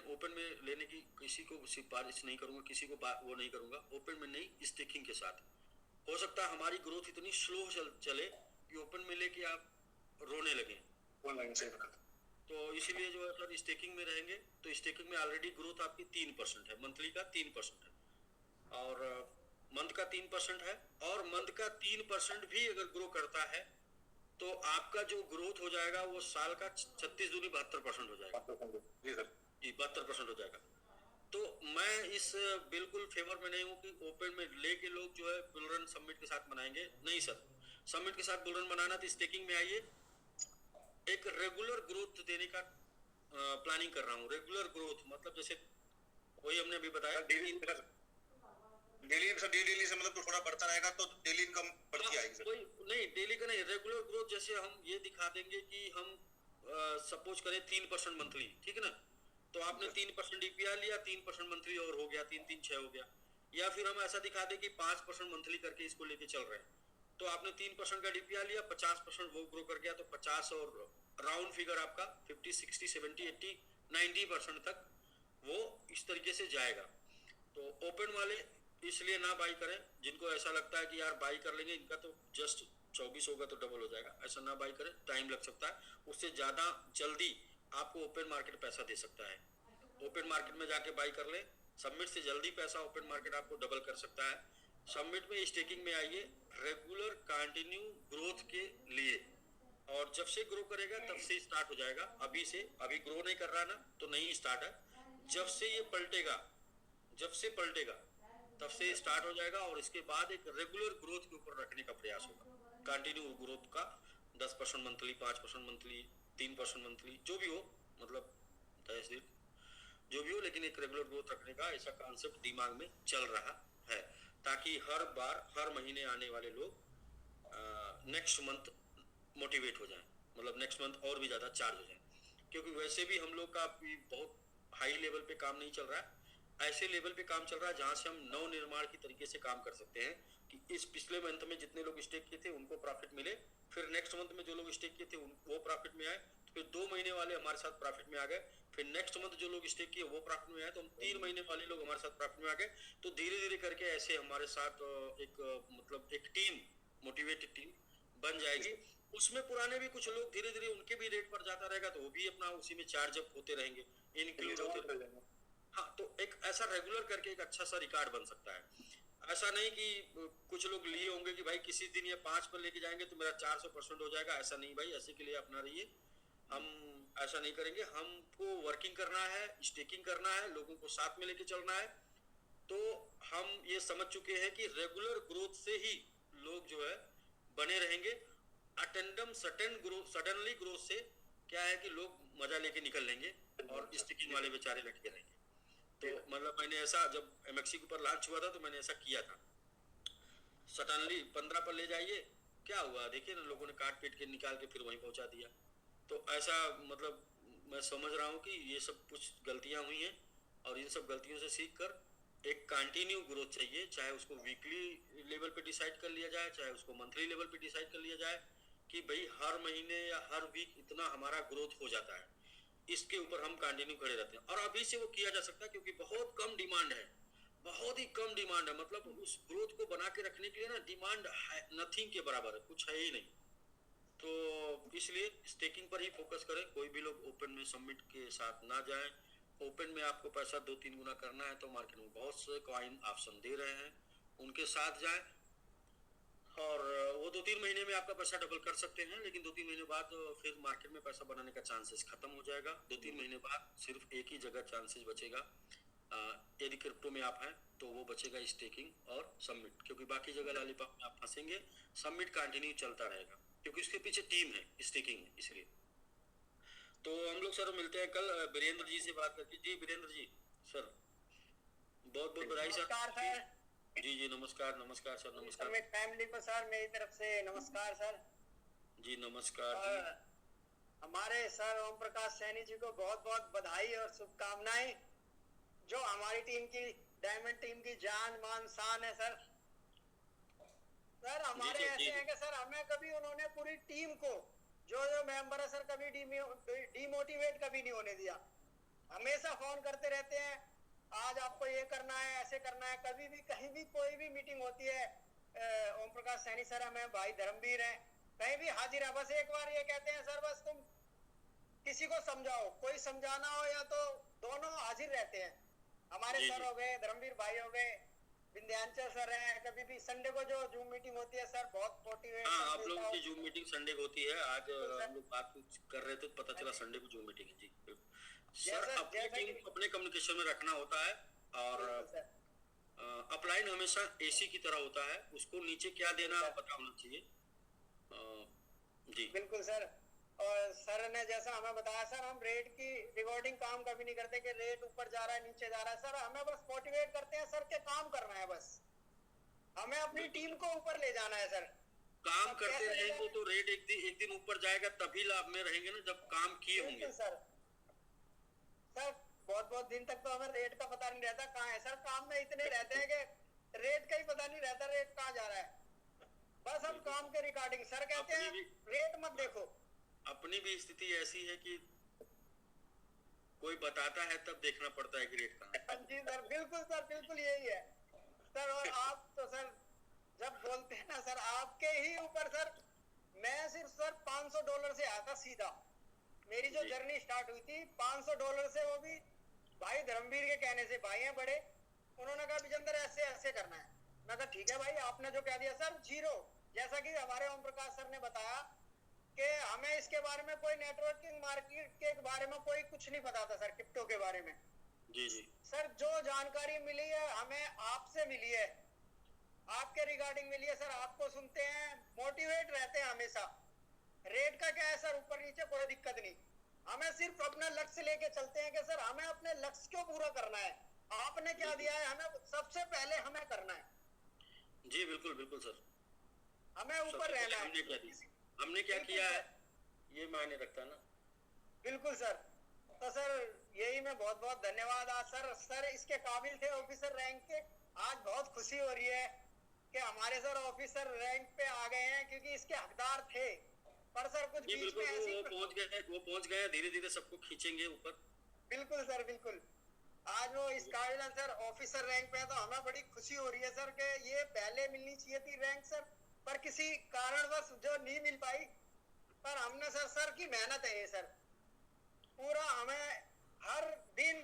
ओपन में लेने की किसी को सिफारिश नहीं करूँगा, किसी को वो नहीं करूँगा। ओपन में नहीं, स्टेकिंग के साथ हो सकता है हमारी ग्रोथ इतनी स्लो चले कि ओपन में लेके आप रोने लगे। तो इसीलिए जो है सर स्टेकिंग में रहेंगे, तो स्टेकिंग में ऑलरेडी ग्रोथ आपकी 3% है, मंथली का 3% है और मंथ का 3% है, और मंथ का 3% भी अगर ग्रो करता है तो आपका जो ग्रोथ हो जाएगा वो साल का 36 दूनी 72% हो जाएगा। जी सर, जी 72% हो जाएगा। तो मैं इस बिल्कुल फेवर में नहीं हूँ कि ओपन में लेके लोग जो है बुल रन समिट के साथ बनाएंगे। नहीं सर, समिट के साथ बुल रन बनाना तो स्टेकिंग में आइए। एक रेगुलर ग्रोथ देने का प्लानिंग कर रहा हूँ। रेगुलर ग्रोथ मतलब जैसे वही हमने अभी बताया, डेली से मतलब तो थोड़ा बढ़ता रहेगा तो डेली इनकम बढ़ती आएगी सर। नहीं डेली का नहीं, रेगुलर ग्रोथ। जैसे हम ये दिखा देंगे कि हम सपोज करें 3% मंथली, ठीक है ना, तो आपने 3% डीपीआर लिया, 3% मंथली और हो गया, 3 6 हो गया। या फिर हम ऐसा दिखा दें कि 5% मंथली करके इसको लेके चल रहे हैं, तो आपने 3% का डीपीआर लिया, 50% वो ग्रो कर गया, तो 50 और राउंड फिगर आपका 50 60 70 80 90% तक वो इस तरीके से जाएगा। तो ओपन वाले इसलिए ना बाई करें, जिनको ऐसा लगता है कि यार बाई कर लेंगे इनका तो जस्ट 24 होगा तो डबल हो जाएगा, ऐसा ना बाई करें, टाइम लग सकता है। उससे ज़्यादा जल्दी आपको ओपन मार्केट पैसा दे सकता है। ओपन मार्केट में जाके बाई कर ले, सबमिट से जल्दी पैसा ओपन मार्केट आपको डबल कर सकता है। सबमिट में स्टेकिंग में आइए रेगुलर कंटिन्यू ग्रोथ के लिए, और जब से ग्रो करेगा तब से स्टार्ट हो जाएगा। अभी से अभी ग्रो नहीं कर रहा ना तो नहीं स्टार्ट है, जब से ये पलटेगा, जब से पलटेगा तब से स्टार्ट हो जाएगा, और इसके बाद एक रेगुलर ग्रोथ के ऊपर रखने का प्रयास होगा। कंटिन्यू ग्रोथ का 10% मंथली, 5% मंथली, 3% मंथली, जो भी हो, मतलब 10 दिन जो भी हो, लेकिन एक रेगुलर ग्रोथ रखने का ऐसा कॉन्सेप्ट दिमाग में चल रहा है, ताकि हर बार हर महीने आने वाले लोग नेक्स्ट मंथ मोटिवेट हो जाएं, मतलब नेक्स्ट मंथ और भी ज़्यादा चार्ज हो जाएं। क्योंकि वैसे भी हम लोग का भी बहुत हाई लेवल पे काम नहीं चल रहा है, ऐसे लेवल पे काम चल रहा है जहाँ से हम नव निर्माण की तरीके से काम कर सकते हैं कि इस पिछले मंथ में जितने लोग स्टेक किए थे उनको प्रॉफिट मिले, फिर नेक्स्ट मंथ में जो लोग स्टेक किए थे वो प्रॉफिट में आए, फिर 2 महीने वाले हमारे साथ प्रॉफिट में आ गए, फिर नेक्स्ट मंथ जो लोग स्टेक किए वो प्रॉफिट में आए, तो हम 3 महीने वाले लोग हमारे साथ प्रॉफिट में आ गए। तो धीरे धीरे करके ऐसे हमारे साथ एक मतलब एक टीम, मोटिवेटेड टीम बन जाएगी। उसमें पुराने भी कुछ लोग धीरे धीरे उनके भी रेट पर जाता रहेगा, तो वो भी अपना उसी में चार्ज अप होते रहेंगे, इंक्लूड होते रहेंगे। हाँ, तो एक ऐसा रेगुलर करके एक अच्छा सा रिकॉर्ड बन सकता है। ऐसा नहीं कि कुछ लोग लिए होंगे कि भाई किसी दिन ये 5 पर लेके जाएंगे तो मेरा 400% हो जाएगा, ऐसा नहीं भाई, ऐसे के लिए अपना रहिए। हम ऐसा नहीं करेंगे, हमको वर्किंग करना है, स्टेकिंग करना है, लोगों को साथ में लेके चलना है। तो हम ये समझ चुके हैं कि रेगुलर ग्रोथ से ही लोग जो है बने रहेंगे। अटेंडम सडनली ग्रोथ से क्या है कि लोग मजा लेके निकल लेंगे और स्टिकिंग वाले बेचारे लटके रहेंगे। तो मतलब मैंने ऐसा जब एमएक्सी के ऊपर लॉन्च हुआ था तो मैंने ऐसा किया था, सडनली 15 पर ले जाइए, क्या हुआ देखिए ना, लोगों ने काट पीट के निकाल के फिर वहीं पहुंचा दिया। तो ऐसा मतलब मैं समझ रहा हूँ कि ये सब कुछ गलतियाँ हुई हैं, और इन सब गलतियों से सीख कर एक कंटिन्यू ग्रोथ चाहिए, चाहे उसको वीकली लेवल पे डिसाइड कर लिया जाए, चाहे उसको मंथली लेवल पे डिसाइड कर लिया जाए कि भाई हर महीने या हर वीक इतना हमारा ग्रोथ हो जाता है, इसके ऊपर हम कंटिन्यू खड़े रहते हैं। और अभी से वो किया जा सकता है क्योंकि बहुत कम डिमांड है, बहुत ही कम डिमांड है, मतलब उस ग्रोथ को बना के रखने के लिए ना डिमांड नथिंग के बराबर है, कुछ है ही नहीं। तो इसलिए स्टेकिंग पर ही फोकस करें। कोई भी लोग ओपन में सबमिट के साथ ना जाएं। ओपन में आपको पैसा 2-3 गुना करना है तो मार्केट में बहुत से कॉइन ऑप्शन दे रहे हैं, उनके साथ जाएं और वो 2-3 महीने में आपका पैसा डबल कर सकते हैं, लेकिन 2-3 महीने बाद फिर मार्केट में पैसा बनाने का चांसेस खत्म हो जाएगा। 2-3 महीने बाद सिर्फ एक ही जगह चांसेस बचेगा, यदि क्रिप्टो में आप हैं तो वो बचेगा स्टेकिंग और सबमिट, क्योंकि बाकी जगह लॉलीपॉप में आप फंसेंगे। सबमिट कंटिन्यू चलता रहेगा क्योंकि उसके पीछे टीम है, स्टेकिंग है इसलिए। तो हम लोग सर मिलते हैं कल वीरेंद्र जी से बात करके। जी वीरेंद्र जी सर, बहुत बहुत बधाई सर। नमस्कार सर। जी जी नमस्कार नमस्कार सर, नमस्कार। मेरी फैमिली को सर मेरी तरफ से नमस्कार सर। जी नमस्कार और जी। हमारे सर ओम प्रकाश सैनी जी को बहुत बहुत बधाई और शुभकामनाएं, जो हमारी टीम की डायमंड टीम की जान मान शान है सर। सर हमारे ऐसे हैं कि सर हमें कभी उन्होंने पूरी टीम को जो जो मेंबर है सर कभी डिमोटिवेट कभी नहीं होने दिया। हमेशा फोन करते रहते हैं, आज आपको ये करना है, ऐसे करना है। कभी भी कहीं भी कोई भी मीटिंग होती है, ओम प्रकाश सैनी सर हमें भाई धर्मवीर हैं, कहीं भी हाजिर है। बस एक बार ये कहते हैं सर बस तुम किसी को समझाओ, कोई समझाना हो या तो दोनों हाजिर रहते हैं। हमारे सर हो गए, धर्मवीर भाई हो गए, विंध्याचल सर है। कभी भी संडे को जो जूम मीटिंग होती है सर बहुत मोटिवेट। हाँ, आप लोगों की जूम मीटिंग संडे को होती है। आज हम लोग बात कर रहे थे, पता चला संडे को जूम मीटिंग है। जी सर, अपनी टीम को अपने कम्युनिकेशन में रखना होता है और अपलाइन हमेशा एसी की तरह होता है, उसको नीचे क्या देना पता होना चाहिए। जी बिल्कुल सर। और सर ने जैसा हमें बताया सर, हम रेट की रिकॉर्डिंग काम कभी नहीं करते कि रेट ऊपर जा रहा है नीचे जा रहा है। सर हमें बस मोटिवेट करते हैं सर के काम करना है, बस हमें अपनी टीम को ऊपर ले जाना है सर। काम करते रहेंगे तो रेट एक दिन ऊपर जाएगा, तभी लाभ में रहेंगे ना जब काम किए होंगे। सर बहुत बहुत दिन तक तो हमें रेट का पता नहीं रहता कहाँ है सर। काम में इतने रहते हैं कि रेट का ही पता नहीं रहता रेट कहाँ जा रहा है। बस हम काम के रिकॉर्डिंग। सर कहते हैं रेट मत देखो। अपनी भी स्थिति ऐसी है कि कोई बताता है तब देखना पड़ता है कि रेट कहाँ है। जी सर बिल्कुल यही है सर। और आप तो सर जब बोलते हैं ना सर, आपके ही ऊपर सर, मैं सिर्फ सर $500 से आया था सीधा। मेरी जो जर्नी स्टार्ट हुई थी $500 से, वो भी भाई धर्मवीर के कहने से। भाई हैं बड़े, उन्होंने कहा विजेंद्र ऐसे ऐसे करना है। मैं कहा ठीक है भाई, आपने जो कह दिया सर जीरो। जैसा कि हमारे ओम प्रकाश सर ने बताया कि हमें इसके बारे में कोई नेटवर्किंग मार्केट के बारे में कोई कुछ नहीं पता था सर, क्रिप्टो के बारे में। जी जी सर जो जानकारी मिली है हमें आपसे मिली है, आपके रिगार्डिंग मिली है सर। आपको सुनते हैं, मोटिवेट रहते हैं हमेशा। रेट का क्या है सर, ऊपर नीचे कोई दिक्कत नहीं। हमें सिर्फ अपना लक्ष्य लेके चलते हैं कि सर हमें अपने लक्ष्य को पूरा करना है। आपने क्या दिया है हमें, सबसे पहले हमें करना है। जी बिल्कुल बिल्कुल सर, हमें ऊपर रहना है। हमने क्या किया है ये मायने रखता है ना। बिल्कुल सर। तो सर यही मैं बहुत बहुत धन्यवाद आज सर इसके काबिल थे ऑफिसर रैंक के। आज बहुत खुशी हो रही है कि हमारे सर ऑफिसर रैंक पे आ गए हैं, क्योंकि इसके हकदार थे। पर सर कुछ बीच में ऐसी वो पहुंच गए, धीरे धीरे सबको खींचेंगे ऊपर। बिल्कुल सर बिल्कुल। आज वो इस काबिल सर ऑफिसर रैंक पे है, तो हमें बड़ी खुशी हो रही है सर कि ये पहले मिलनी चाहिए थी रैंक सर, पर किसी कारणवश जो नहीं मिल पाई। पर हमने सर की मेहनत है ये सर। पूरा हमें हर दिन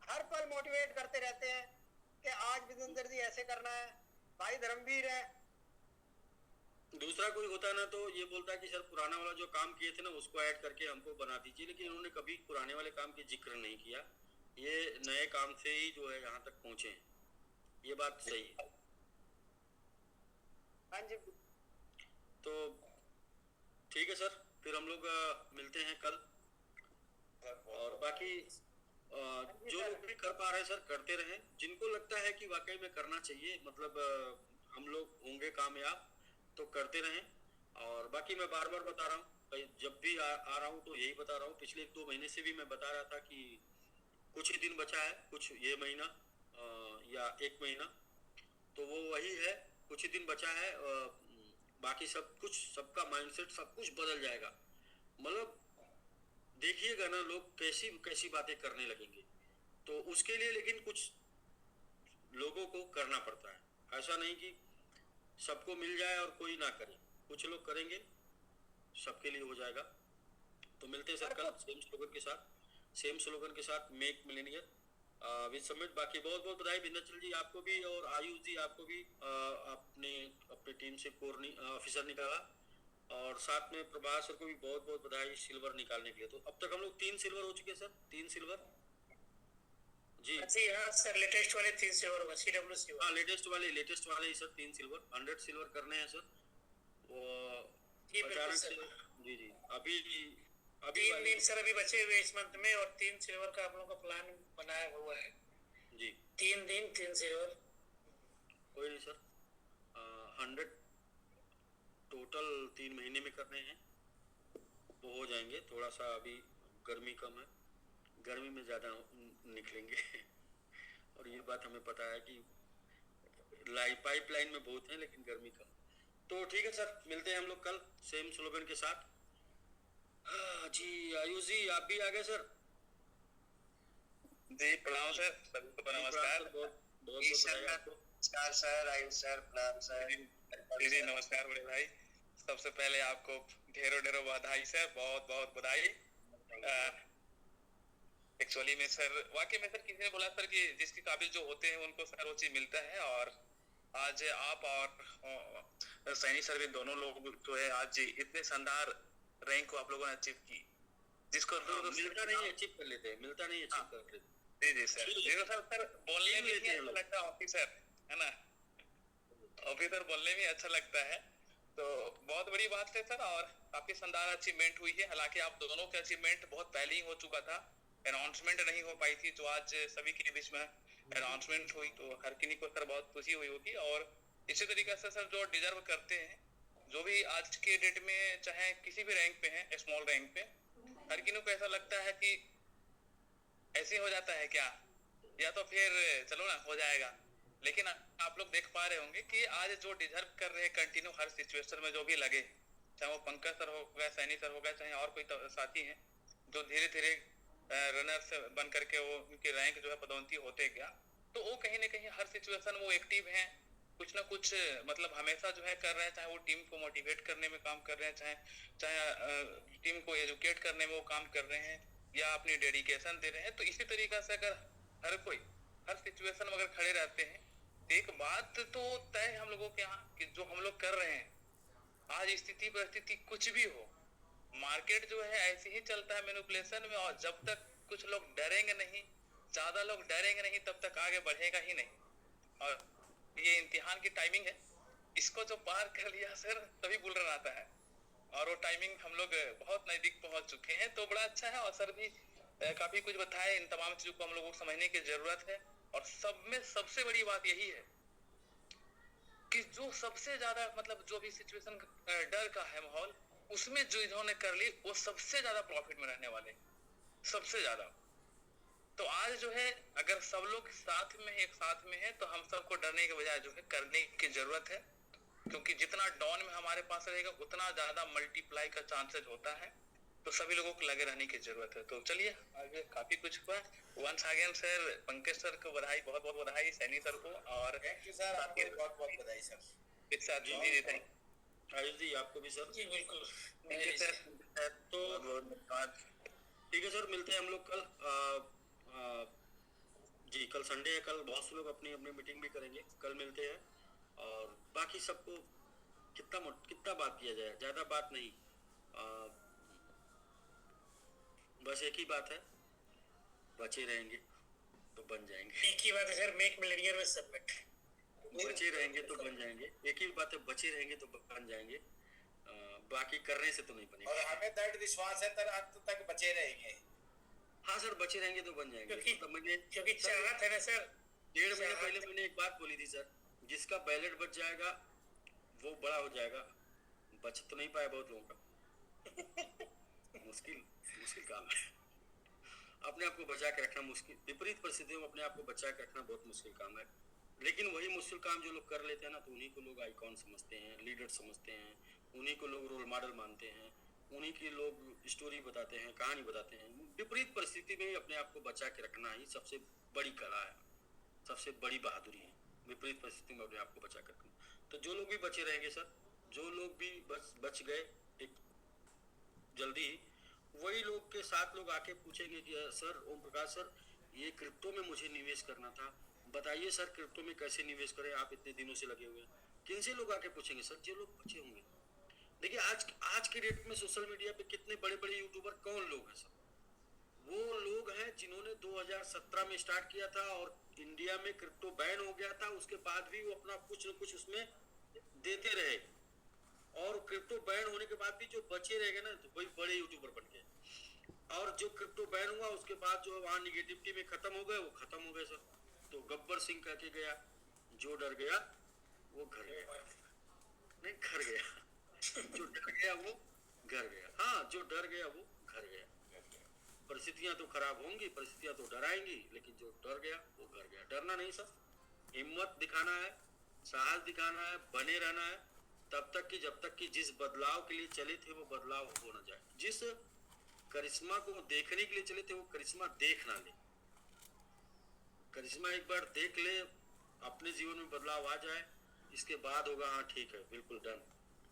हर पल मोटिवेट करते रहते हैं कि आज विजेंद्र जी ऐसे करना है, भाई धर्मवीर है। दूसरा कोई होता ना तो ये बोलता है कि सर पुराना वाला जो काम किए थे ना उसको ऐड करके हमको बना दीजिए, लेकिन इन्होंने कभी पुराने वाले काम की जिक्र नहीं किया। ये नए काम से ही जो है यहाँ तक पहुंचे हैं, ये बात सही है। हाँ जी। तो ठीक है सर, फिर हम लोग मिलते हैं कल। और बाकी जो लोग भी कर पा रहे हैं सर करते रहें। जिनको लगता है कि वाकई में करना चाहिए, मतलब हम लोग होंगे कामयाब, तो करते रहें। और बाकी मैं बार बार बता रहा हूँ, जब भी आ रहा हूँ तो यही बता रहा हूँ। पिछले 1-2 महीने से भी मैं बता रहा था कि कुछ ही दिन बचा है, कुछ ये महीना या 1 महीना, तो वो वही है, कुछ ही दिन बचा है। बाकी सब कुछ, सबका माइंडसेट सब कुछ बदल जाएगा। मतलब देखिएगा ना लोग कैसी कैसी बातें करने लगेंगे। तो उसके लिए लेकिन कुछ लोगों को करना पड़ता है। ऐसा नहीं कि सबको मिल जाए और कोई ना करे, कुछ लोग करेंगे, सबके लिए हो जाएगा। तो मिलते हैं सर कल सेम स्लोगन के साथ मेक मिलेनियर विद समिट। बाकी बहुत बहुत बधाई विंध्याचल जी आपको भी और आयुष जी आपको भी, आपने अपनी टीम से कोर ऑफिसर निकाला, और साथ में प्रभास सर को भी बहुत बहुत बधाई सिल्वर निकालने के लिए। तो अब तक हम लोग 3 सिल्वर हो चुके हैं सर, 3 सिल्वर जी। हाँ सर, लेटेस्ट वाले 3 सिल्वर होगा, CWC। हाँ लेटेस्ट वाले ही सर 3 सिल्वर, 100 सिल्वर करने हैं सर। वो अचानक से जी जी अभी 3 दिन सर अभी बचे हुए इस मंथ में, और 3 सिल्वर का हम लोग का प्लान बनाया हुआ है जी। 3 दिन 3 सिल्वर। कोई नहीं सर, 100 टोटल 3 महीने में करने हैं, वो हो जाएंगे। थोड़ा सा अभी गर्मी कम है, गर्मी में ज़्यादा निकलेंगे और ये बात हमें पता है कि पाइपलाइन में बहुत है लेकिन गर्मी कम। तो ठीक है सर, मिलते हैं हम लोग कल सेम स्लोगन के साथ। हाँ जी आयुष जी आप भी आ गए सर। जी प्रणाम सर, सभी को नमस्कार। बहुत बधाई आपको। नमस्कार सर, आयुष सर, प्रणाम सर। जी नमस्कार बड़े भाई, सबसे पहले आपको ढेरों ढेरों बधाई सर, बहुत बहुत बधाई। एक्चुअली में सर, वाकई में सर किसी ने बोला सर कि जिसके काबिल जो होते हैं उनको सर वो चीज मिलता है, और आज आप और सैनी सर भी दोनों लोग जो है आज इतने शानदार रैंक को आप लोगों ने अचीव की, जिसको मिलता नहीं अचीव कर लेते हैं, मिलता नहीं अचीव कर लेते। जी जी सर, देखो सर सर बोलने में ही अच्छा लगता है ऑफिसर, है ना, ऑफिसर बोलने में अच्छा लगता है, तो बहुत बड़ी बात है सर। और काफी शानदार अचीवमेंट हुई है। हालांकि आप दोनों के अचीवमेंट बहुत पहले ही हो चुका था, अनाउंसमेंट नहीं हो पाई थी, जो आज सभी के बीच में अनाउंसमेंट हुई, तो हर किसी को सर बहुत खुशी हुई होगी। और इसी तरीके से सर जो डिजर्व करते हैं, जो भी आज के डेट में चाहे किसी भी रैंक पे हैं, स्मॉल रैंक पे, हर किसी को ऐसा लगता है कि ऐसे हो जाता है क्या, या तो फिर चलो ना हो जाएगा, लेकिन आप लोग देख पा रहे होंगे कि आज जो डिजर्व कर रहे हैं कंटिन्यू हर सिचुएशन में जो भी लगे, चाहे वो पंकज सर हो गए, सैनी सर हो गए, चाहे और कोई साथी हैं जो धीरे धीरे रनर से बन करके वो उनकी रैंक जो है पदोन्नति होते गया, तो वो कहीं ना कहीं हर सिचुएशन वो एक्टिव हैं, कुछ ना कुछ मतलब हमेशा जो है कर रहे हैं, चाहे वो टीम को मोटिवेट करने में काम कर रहे हैं, चाहे टीम को एजुकेट करने में वो काम कर रहे हैं, या अपनी डेडिकेशन दे रहे हैं। तो इसी तरीके से अगर हर कोई हर सिचुएशन में अगर खड़े रहते हैं, एक बात तो तय हम लोगों के यहाँ कि जो हम लोग कर रहे हैं, आज स्थिति परिस्थिति कुछ भी हो, मार्केट जो है ऐसे ही चलता है मैनिपुलेशन में, और जब तक कुछ लोग डरेंगे नहीं, ज्यादा लोग डरेंगे नहीं, तब तक आगे बढ़ेगा ही नहीं। और ये इम्तिहान की टाइमिंग है, इसको जो पार कर लिया सर तभी बुलरन आता है, और वो टाइमिंग हम लोग बहुत नजदीक पहुंच चुके हैं, तो बड़ा अच्छा है। और सर भी काफी कुछ बताए, इन तमाम चीजों को हम लोगों को समझने की जरूरत है। और सब में सबसे बड़ी बात यही है कि जो सबसे ज्यादा मतलब जो भी सिचुएशन डर का है माहौल, उसमें जो इन्होंने कर ली, वो सबसे ज्यादा प्रॉफिट में रहने वाले, सबसे ज्यादा। तो आज जो है अगर सब लोग साथ में एक साथ में है, तो हम सबको डरने के बजाय जो है करने की जरूरत है, क्योंकि जितना डाउन में हमारे पास रहेगा उतना ज्यादा मल्टीप्लाई का चांसेस होता है, तो सभी लोगों को लगे रहने की जरूरत है। तो चलिए आगे काफी कुछ हुआ। Once again sir Pankaj sir को बधाई, बहुत बहुत बधाई, सैनी सर को, और थैंक यू सर, आपको बहुत बहुत बधाई सर। एक साथ जी जी थैंक आयुष जी आपको भी सर। जी बिल्कुल। You sir. तो ठीक है सर, मिलते हैं हम लोग कल। जी कल संडे है, कल बहुत से लोग अपनी अपनी मीटिंग भी करेंगे, कल मिलते हैं। और बाकी सबको कितना बात किया जाए, ज़्यादा बात नहीं, बस एक ही बात है, बचे रहेंगे तो बन जाएंगे। एक ही बात है sir, make Millionaire with summit. बचे रहेंगे तो बन जाएंगे, एक ही बात है, बचे रहेंगे तो बन जाएंगे, बाकी करने से तो नहीं बनेगा। और हमें दृढ़ विश्वास है सर, अंत तक बचे रहेंगे। हाँ सर, बचे रहेंगे तो बन जाएंगे। तो मैंने क्योंकि चाहत है ना सर, 1.5 महीने पहले मैंने एक बात बोली थी सर, जिसका बैलेट बच जाएगा वो बड़ा हो जाएगा, बच तो नहीं पाया बहुत लोगों का। मुश्किल काम है, अपने आप को बचा के रखना मुश्किल, विपरीत परिस्थितियों में अपने आप को बचा के रखना बहुत मुश्किल काम है। लेकिन वही मुश्किल काम जो लोग कर लेते हैं ना, तो उन्हीं को लोग आइकॉन समझते हैं, लीडर समझते हैं, उन्हीं को लोग रोल मॉडल मानते हैं, उन्हीं की लोग स्टोरी बताते हैं, कहानी बताते हैं। विपरीत परिस्थिति में अपने आप को बचा के रखना ही सबसे बड़ी कला है। सबसे बड़ी बहादुरी है, विपरीत परिस्थिति में अपने आप को बचा कर। तो जो लोग भी बचे रहेंगे सर, जो लोग भी बच गए एक जल्दी, वही लोग के 7 लोग आके पूछेंगे कि सर ओम प्रकाश सर, ये क्रिप्टो में मुझे निवेश करना था, बताइए सर क्रिप्टो में कैसे निवेश करें, आप इतने दिनों से लगे हुए हैं। किन से लोग आके पूछेंगे सर? जो लोग बचे होंगे। देखिए आज के डेट में सोशल मीडिया पे कितने बड़े बड़े यूट्यूबर कौन लोग हैं सर? वो लोग हैं जिन्होंने 2017 में स्टार्ट किया था और इंडिया में क्रिप्टो बैन हो गया था, उसके बाद भी वो अपना कुछ न कुछ उसमें देते रहे, और क्रिप्टो बैन होने के बाद भी जो बचे रह गए ना, तो वही बड़े यूट्यूबर बन गए। और जो क्रिप्टो बैन हुआ उसके बाद जो वहाँ निगेटिविटी में खत्म हो गए, वो खत्म हो गए सर। तो गब्बर सिंह कह के गया, जो डर गया वो घर गया, नहीं घर गया जो डर गया वो घर गया। हाँ, जो डर गया वो घर गया। परिस्थितियां तो खराब होंगी, परिस्थितियां तो डराएंगी, लेकिन जो डर गया वो घर गया। डरना नहीं सर, हिम्मत दिखाना है, साहस दिखाना है, बने रहना है तब तक कि जब तक कि जिस बदलाव के लिए चले थे वो बदलाव हो ना जाए, जिस करिश्मा को देखने के लिए चले थे वो करिश्मा देख ना ले। करिश्मा एक बार देख ले, अपने जीवन में बदलाव आ जाए, इसके बाद होगा हाँ ठीक है, बिल्कुल डन।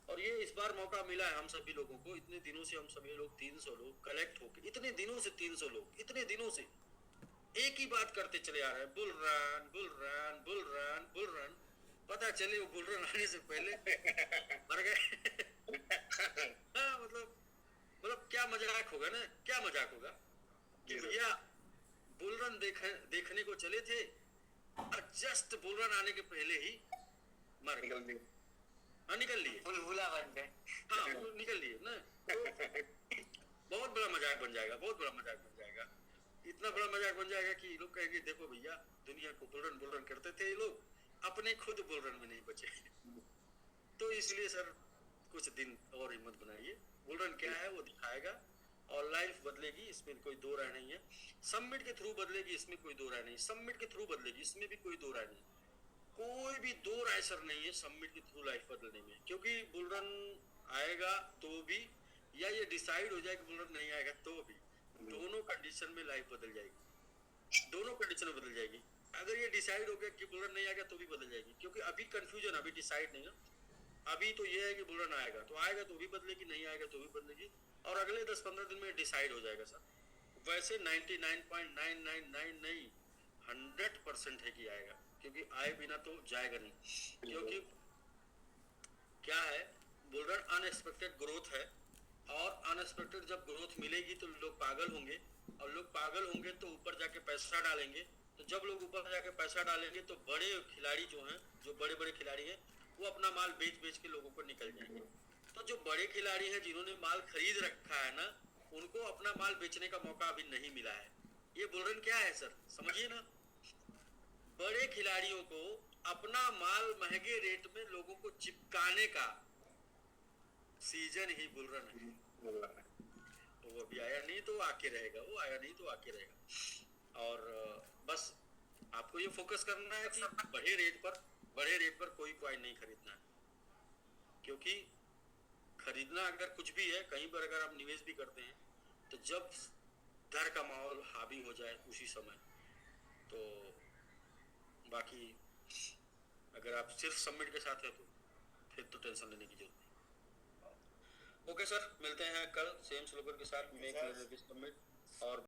और ये इस बार मौका मिला है हम सभी लोगों को। इतने दिनों से हम सभी लोग 300 लोग कलेक्ट होके, इतने दिनों से 300 लोग, इतने दिनों से एक ही बात करते चले आ रहे हैं, bull run bull run bull run bull run. पता चले वो बुल रन आने से पहले मर गए। हाँ, मतलब क्या मजाक होगा ना, क्या मजाक होगा कि भैया बुल रन देखने को चले थे और जस्ट बुल रन आने के पहले ही मर गए। हाँ, निकल लिए, बुलबुला बन गए। हाँ, निकल लिए ना। तो बहुत बड़ा मजाक बन जाएगा, बहुत बड़ा मजाक बन जाएगा। इतना बड़ा मजाक बन जाएगा कि लोग कहेंगे देखो भैया, दुनिया को बुलरन करते थे ये लोग, अपने खुद बुलरन में नहीं बचे। तो इसलिए सर कुछ दिन और हिम्मत बनाइए। बुलरन क्या है वो दिखाएगा, और लाइफ बदलेगी, इसमें कोई दो राय नहीं है। समिट के थ्रू बदलेगी, इसमें कोई दो राय नहीं। समिट के थ्रू बदलेगी, इसमें भी कोई दो राय नहीं। कोई भी दो राय सर नहीं है समिट के थ्रू लाइफ बदलने में, क्योंकि बुलरन आएगा तो भी, या ये डिसाइड हो जाए कि बुलरन नहीं आएगा तो भी, दोनों कंडीशन में लाइफ बदल जाएगी, दोनों कंडीशन में बदल जाएगी। अगर ये डिसाइड हो गया कि बुलरन नहीं आएगा तो भी बदल जाएगी, क्योंकि अभी कंफ्यूजन, अभी डिसाइड नहीं है। अभी तो ये है कि बुलरन आएगा तो आएगा तो भी बदलेगी, नहीं आएगा तो भी बदलेगी, और अगले 10-15 दिन में डिसाइड हो जाएगा सर। वैसे 99.999 नहीं, 100% है कि आएगा, क्योंकि आए बिना तो जाएगा नहीं। क्योंकि क्या है, बुलरन अनएक्सपेक्टेड ग्रोथ है, और अनएक्सपेक्टेड जब ग्रोथ मिलेगी तो लोग पागल होंगे, और लोग पागल होंगे तो ऊपर जाके पैसा डालेंगे। तो जब लोग ऊपर जाके पैसा डालेंगे तो बड़े खिलाड़ी जो हैं, जो बड़े बड़े खिलाड़ी हैं, वो अपना माल बेच के लोगों को निकल जाएंगे। तो जो बड़े खिलाड़ी हैं जिन्होंने माल खरीद रखा है ना, उनको अपना माल बेचने का मौका अभी नहीं मिला है। ये बुलरन क्या है सर, समझिए ना, बड़े खिलाड़ियों को अपना माल महंगे रेट में लोगों को चिपकाने का सीजन ही बुलरन है। तो वो अभी आया नहीं तो आके रहेगा, वो आया नहीं तो आके रहेगा। और बस आपको ये फोकस करना है कि बड़े रेट पर कोई कॉइन नहीं खरीदना है, क्योंकि खरीदना अगर कुछ भी है, कहीं पर अगर आप निवेश भी करते हैं तो जब डर का माहौल हावी हो जाए उसी समय। तो बाकी अगर आप सिर्फ सबमिट के साथ है तो फिर तो टेंशन लेने की जरूरत नहीं। ओके सर, मिलते हैं कल सेम स्लोगन के साथ, मेक सबमिट। और